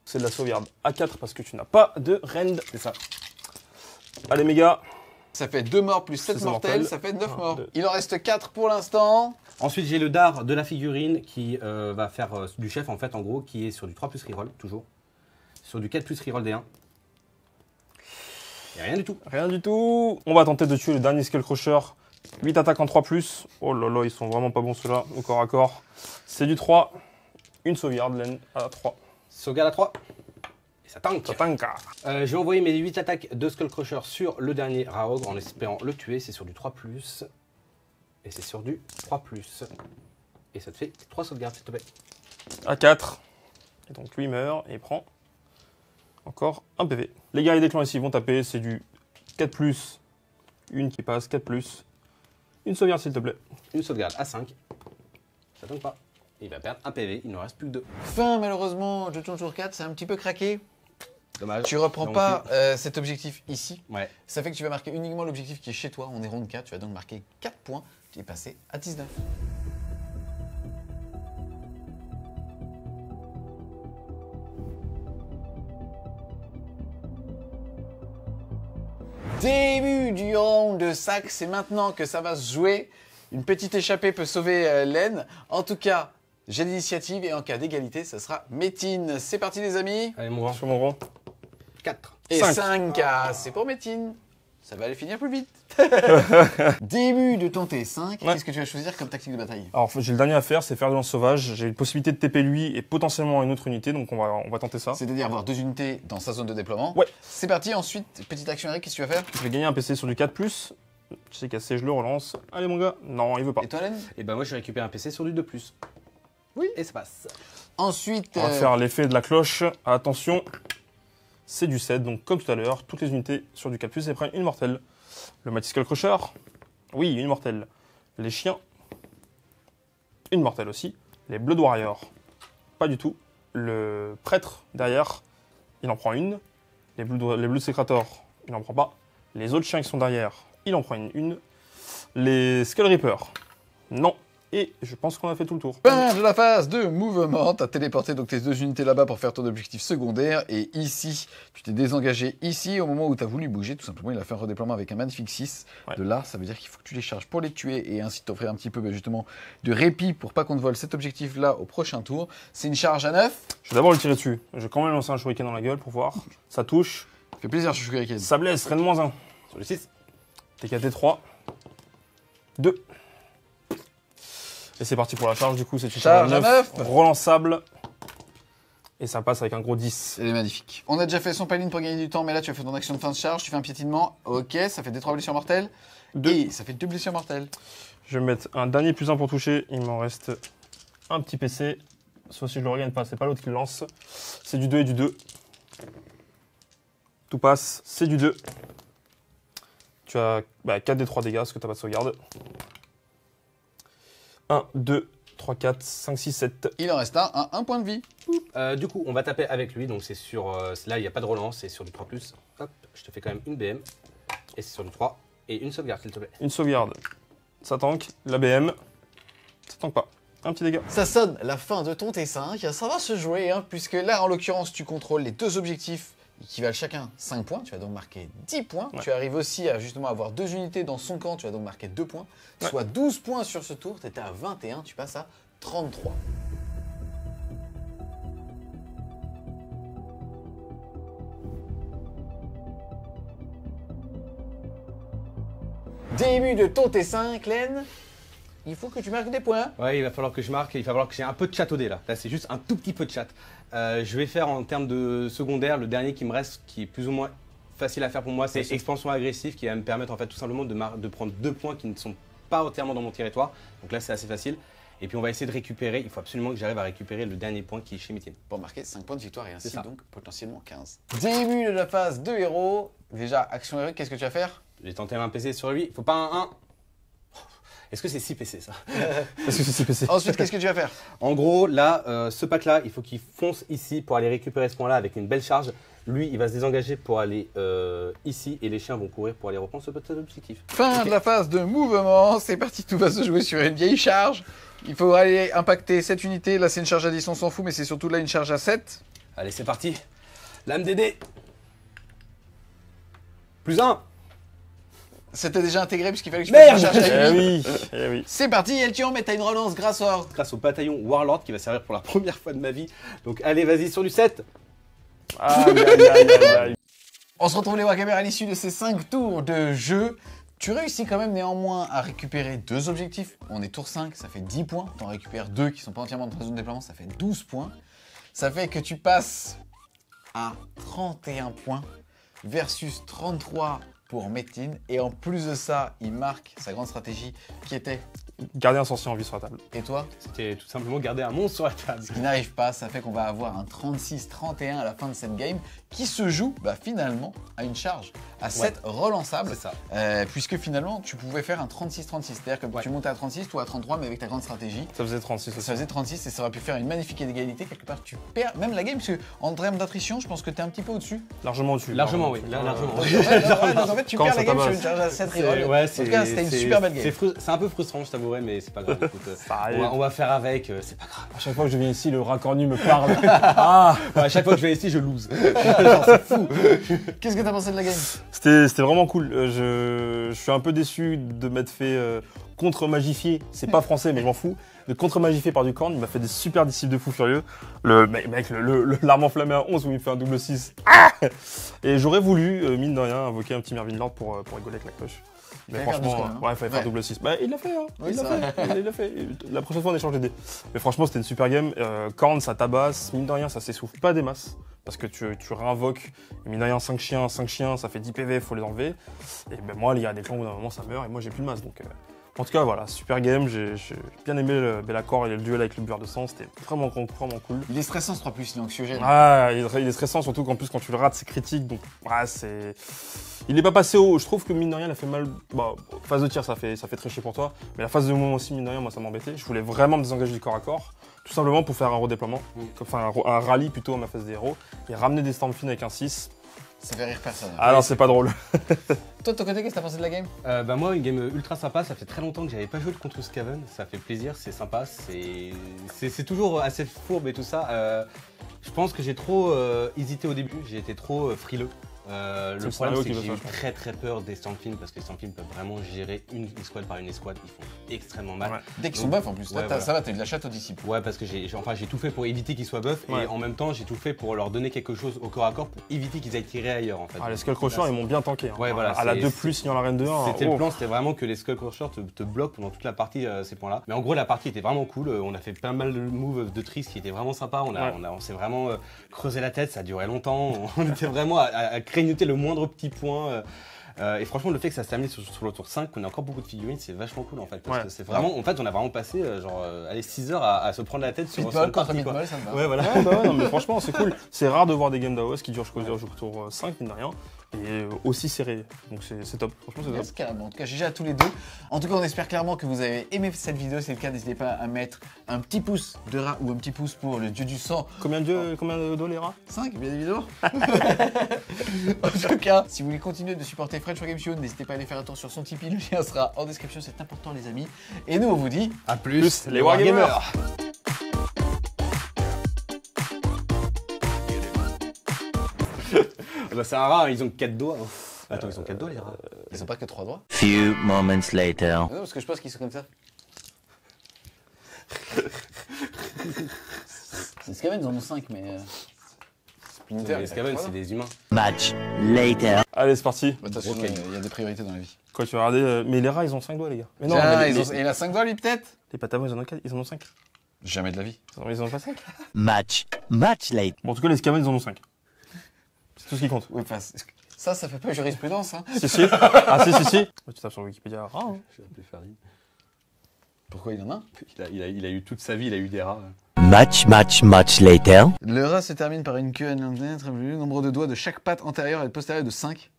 C'est de la sauvegarde à 4 parce que tu n'as pas de rend. C'est ça. Allez, méga. Ça fait 2 morts plus 7 C'est mortels, mortel. ça fait 9 Un, morts. deux. Il en reste 4 pour l'instant. Ensuite, j'ai le dard de la figurine qui va faire du chef, en fait, en gros, qui est sur du 3+ reroll, toujours. Sur du 4+ reroll D1. Et rien du tout. Rien du tout. On va tenter de tuer le dernier Skullcrusher. 8 attaques en 3+. Oh là là, ils sont vraiment pas bons ceux-là, au corps à corps. C'est du 3. Une sauvegarde, laine à 3. Sauvegarde à 3. Et ça tank. Ça tanka. J'ai envoyé mes 8 attaques de Skullcrusher sur le dernier Raogre en espérant le tuer. C'est sur du 3+. Et c'est sur du 3+. Et ça te fait 3 sauvegardes, s'il te plaît. À 4. Et donc lui meurt et il prend encore un PV. Les guerriers des clans ici vont taper. C'est du 4+. Une qui passe, 4+. Une sauvegarde, s'il te plaît. Une sauvegarde à 5. Ça tombe pas. Il va perdre un PV, il ne reste plus que 2. Fin, malheureusement, de ton tour 4, c'est un petit peu craqué. Dommage. Tu reprends Donc, pas cet objectif ici. Ouais. Ça fait que tu vas marquer uniquement l'objectif qui est chez toi. On est round 4, tu vas donc marquer 4 points. Tu es passé à 19. Début du round de sac, c'est maintenant que ça va se jouer. Une petite échappée peut sauver Laine. En tout cas, j'ai l'initiative et en cas d'égalité, ça sera Métine. C'est parti les amis. Allez, mon grand. Sur mon rang. 4. Et Cinq. 5 c'est pour Métine. Ça va aller finir plus vite. Début de ton T5, qu'est-ce que tu vas choisir comme tactique de bataille? Alors j'ai le dernier à faire, c'est faire de lance sauvage. J'ai une possibilité de TP lui et potentiellement une autre unité, donc on va tenter ça. C'est-à-dire avoir 2 unités dans sa zone de déploiement. Ouais. C'est parti, ensuite, petite action Eric, qu'est-ce que tu vas faire? Je vais gagner un PC sur du 4+. Je sais cassé, je le relance. Allez mon gars. Non, il veut pas. Et toi, Len? Et ben moi je récupère un PC sur du 2+. Oui. Et ça passe. Ensuite, On va faire l'effet de la cloche. Attention, c'est du 7, donc comme tout à l'heure, toutes les unités sur du 4+, elles prennent une mortelle. Le Matiscal Crusher, oui, une mortelle. Les chiens, une mortelle aussi. Les Blood Warriors, pas du tout. Le prêtre, derrière, il en prend une. Les Blood Secrator, il n'en prend pas. Les autres chiens qui sont derrière, il en prend une. Les Skull Reaper, non. Et je pense qu'on a fait tout le tour. fin de la phase de mouvement, tu as téléporté donc tes 2 unités là-bas pour faire ton objectif secondaire. Et ici, tu t'es désengagé ici au moment où tu as voulu bouger. Tout simplement, il a fait un redéploiement avec un magnifique 6. Ouais. De là, ça veut dire qu'il faut que tu les charges pour les tuer et ainsi t'offrir un petit peu justement de répit pour pas qu'on te vole cet objectif-là au prochain tour. C'est une charge à 9. Je vais d'abord le tirer dessus. Je vais quand même lancer un shuriken dans la gueule pour voir. Ça touche. Ça fait plaisir, Shuriken. Ça blesse, Rennes -1. Sur le 6. TKT 3. 2. Et c'est parti pour la charge, du coup, c'est une Charge charge à à 9. 9, relançable. Et ça passe avec un gros 10. Elle est magnifique. On a déjà fait son paline pour gagner du temps, mais là tu as fait ton action de fin de charge, tu fais un piétinement. Ok, ça fait des 3 blessures mortelles. 2. Et ça fait 2 blessures mortelles. Je vais mettre un dernier +1 pour toucher. Il m'en reste un petit PC. Sauf si je le regagne pas, c'est pas l'autre qui le lance. C'est du 2 et du 2. Tout passe, c'est du 2. Tu as 4 des 3 dégâts parce que tu n'as pas de sauvegarde. 1, 2, 3, 4, 5, 6, 7. Il en reste un point de vie. Du coup, on va taper avec lui. Donc c'est sur. Là, il n'y a pas de relance, c'est sur du 3+. Hop, je te fais quand même une BM. Et c'est sur du 3. Et une sauvegarde, s'il te plaît. Une sauvegarde. Ça tank. La BM. Ça tank pas. Un petit dégât. Ça sonne la fin de ton T5, ça va se jouer, hein, puisque là en l'occurrence tu contrôles les 2 objectifs qui valent chacun 5 points, tu vas donc marquer 10 points. Ouais. Tu arrives aussi à justement avoir 2 unités dans son camp, tu vas donc marquer 2 points, soit 12 points sur ce tour, tu étais à 21, tu passes à 33. Début de ton T5, Len. Il faut que tu marques des points. Ouais, il va falloir que je marque, il va falloir que j'ai un peu de chat au dé là. Là, c'est juste un tout petit peu de chat. Je vais faire en termes de secondaire, le dernier qui me reste, qui est plus ou moins facile à faire pour moi, c'est expansion agressive qui va me permettre en fait tout simplement de prendre 2 points qui ne sont pas entièrement dans mon territoire. Donc là, c'est assez facile. Et puis on va essayer de récupérer, il faut absolument que j'arrive à récupérer le dernier point qui est chez Métine. Pour marquer 5 points de victoire et ainsi C'est ça. donc potentiellement 15. Début de la phase de héros. Déjà, action héroïque, qu'est-ce que tu vas faire? J'ai tenté un PC sur lui, faut pas un 1. Est-ce que c'est 6 PC ça? Est-ce que c'est PC? Ensuite, qu'est-ce que tu vas faire? En gros, là, ce pack-là, il faut qu'il fonce ici pour aller récupérer ce point-là avec une belle charge. Lui, il va se désengager pour aller ici et les chiens vont courir pour aller reprendre ce petit objectif. Fin de la phase de mouvement, c'est parti, tout va se jouer sur une vieille charge. Il faut aller impacter cette unité, là c'est une charge à 10, on s'en fout, mais c'est surtout là une charge à 7. Allez, c'est parti. Lame DD. +1. C'était déjà intégré puisqu'il fallait que je Merde. fasse une charge à 8. oui, eh oui. C'est parti, elle tue, mais t'as une relance grâce à... Grâce au bataillon Warlord qui va servir pour la première fois de ma vie. Donc allez, vas-y, sur du 7. Aïe, aïe, aïe, aïe, aïe. On se retrouve les Wargamers à l'issue de ces 5 tours de jeu. Tu réussis quand même néanmoins à récupérer 2 objectifs. On est tour 5, ça fait 10 points. Tu en récupères 2 qui sont pas entièrement dans ta zone de déploiement, ça fait 12 points. Ça fait que tu passes à 31 points versus 33 pour Métine. Et en plus de ça, il marque sa grande stratégie qui était... Garder un sorcier en vie sur la table. Et toi? C'était tout simplement garder un monstre sur la table. Ce qui n'arrive pas, ça fait qu'on va avoir un 36-31 à la fin de cette game qui se joue finalement à une charge à 7 relançable. C'est ça. Puisque finalement, tu pouvais faire un 36-36. C'est-à-dire que tu montais à 36, toi à 33, mais avec ta grande stratégie. Ça faisait 36 aussi. Ça faisait 36 et ça aurait pu faire une magnifique égalité. Quelque part, tu perds même la game, parce qu'en termes d'attrition, je pense que tu es un petit peu au-dessus. Largement au-dessus. Largement, oui. Largement. Donc en fait, tu Quand perds ça la game tabasse. sur une charge à 7 reroll. Ouais, En tout cas, c'était une super belle game. C'est un peu frustrant, je t'avoue. bourré, mais c'est pas grave. Écoute, Ça arrive. on va faire avec, c'est pas grave. À chaque fois que je viens ici, le racornu me parle. Ah, Ouais, à chaque fois que je vais ici, je lose. Genre, c'est fou. Qu'est-ce que t'as pensé de la game? c'était vraiment cool. Je suis un peu déçu de m'être fait contre-magifier. C'est pas français, mais je m'en fous. De contre-magifier par du corn. Il m'a fait des super disciples de fou furieux. Le mec, l'arme enflammée à 11 où il me fait un double 6. Ah, et j'aurais voulu, mine de rien, invoquer un petit Mervyn Lord pour rigoler avec la cloche. Mais fallait faire franchement, 12 quand même, hein. ouais, il fallait faire Ouais. double 6. Bah, il l'a fait, hein. Oui, il l'a ça fait. Il l'a fait. La prochaine fois, on échange les dés. Mais franchement, c'était une super game. Korn, ça tabasse. Mine de rien, ça s'essouffle pas des masses. Parce que tu réinvoques, et mine de rien, 5 chiens, ça fait 10 PV, faut les enlever. Et ben moi, il y a des clans où d'un moment ça meurt, et moi j'ai plus de masse. Donc, en tout cas, voilà, super game. J'ai bien aimé le Bellacor et le duel avec le beurre de sang. C'était vraiment cool. Il est stressant ce 3+, il est anxiogène. Ah, il est stressant, surtout qu'en plus, quand tu le rates, c'est critique. Donc, ouais, c'est. Il n'est pas passé haut. Je trouve que mine de rien, il a fait mal. Bah, phase de tir, ça fait très chier pour toi. Mais la phase de mouvement aussi, mine de rien, moi, ça m'embêtait. Je voulais vraiment me désengager du corps à corps. Tout simplement pour faire un redéploiement. Enfin, un rallye plutôt à ma phase des héros. Et ramener des Stormfiend avec un 6. Ça fait rire personne. Ah non, c'est pas drôle. Toi, de ton côté, qu'est-ce que t'as pensé de la game? Bah moi, une game ultra sympa, ça fait très longtemps que j'avais pas joué contre Skaven, ça fait plaisir, c'est sympa, c'est toujours assez fourbe et tout ça. Je pense que j'ai trop hésité au début, j'ai été trop frileux. Le le problème scénario c'est que qui j'ai veut eu ça, très peur des Stormfiend parce que les Stormfiend peuvent vraiment gérer une escouade par une escouade, ils font extrêmement mal. Ouais. Dès qu'ils sont buff en plus, Ouais, là, voilà. ça va, t'as eu de la chatte aux disciples. Ouais, parce que j'ai tout fait pour éviter qu'ils soient buff Ouais. et en même temps j'ai tout fait pour leur donner quelque chose au corps à corps pour éviter qu'ils aillent tirer ailleurs en fait. Ah, les Skullcrushers, ils m'ont bien tanké. Hein. Ouais, voilà, À la c'est- 2+, signant la reine de 1. C'était le plan, c'était vraiment que les Skullcrushers te bloquent pendant toute la partie, ces points-là. Mais en gros, la partie était vraiment cool. On a fait pas mal de moves de Triss qui étaient vraiment sympas. On s'est vraiment creusé la tête, ça a duré longtemps. On était vraiment à grignoter le moindre petit point. Et franchement, le fait que ça se termine sur le tour 5, qu'on a encore beaucoup de figurines, c'est vachement cool en fait. Parce Ouais. que c'est vraiment, en fait, on a vraiment passé allez, 6 heures à se prendre la tête sur Pitbull une contre partie, quoi. Pitbull, ça me va. Ouais, voilà. Ouais, bah ouais, non, mais franchement, c'est cool. C'est rare de voir des games d'AOS qui durent jusqu'au tour 5, mine de rien. Et aussi serré. Donc c'est top. Franchement, c'est top. Yes, carrément. En tout cas, GG à tous les deux. En tout cas, on espère clairement que vous avez aimé cette vidéo. Si c'est le cas, n'hésitez pas à mettre un petit pouce de rat ou un petit pouce pour le dieu du sang. Combien de dos les rats? 5, bien évidemment. En tout cas, si vous voulez continuer de supporter French War Game Show, n'hésitez pas à aller faire un tour sur son Tipeee. Le lien sera en description. C'est important, les amis. Et nous, on vous dit À plus, les Wargamers. Bah, c'est un rat, ils ont 4 doigts. Hein. Attends, ils ont 4 doigts les rats. ils ont pas que 3 doigts. Few moments later. Non, parce que je pense qu'ils sont comme ça. Les Skaven, ils en ont 5, mais. Splinter, Les il a Skaven, trois c'est doigts. des humains. Much later. Allez, c'est parti. Bah, attention, Ok. il y a des priorités dans la vie. Quoi, tu vas regarder mais les rats, ils ont 5 doigts, les gars. Mais non, Tiens, mais il a 5 doigts, lui, peut-être. les patavons, ils en ont 4, ils en ont 5. Jamais de la vie. Ils en ont pas 5. Much later. Bon, en tout cas, les Skaven, ils en ont 5. C'est tout ce qui compte. Oui, enfin, ça fait pas jurisprudence, hein. Si. Ah, si. Tu tapes sur Wikipédia. Ah, hein. Je vais appeler Ferdi. Pourquoi il en a un? Il a eu toute sa vie, il a eu des rats. Much later. Le rat se termine par une queue annulée, très plus. Nombre de doigts de chaque patte antérieure et postérieure de 5.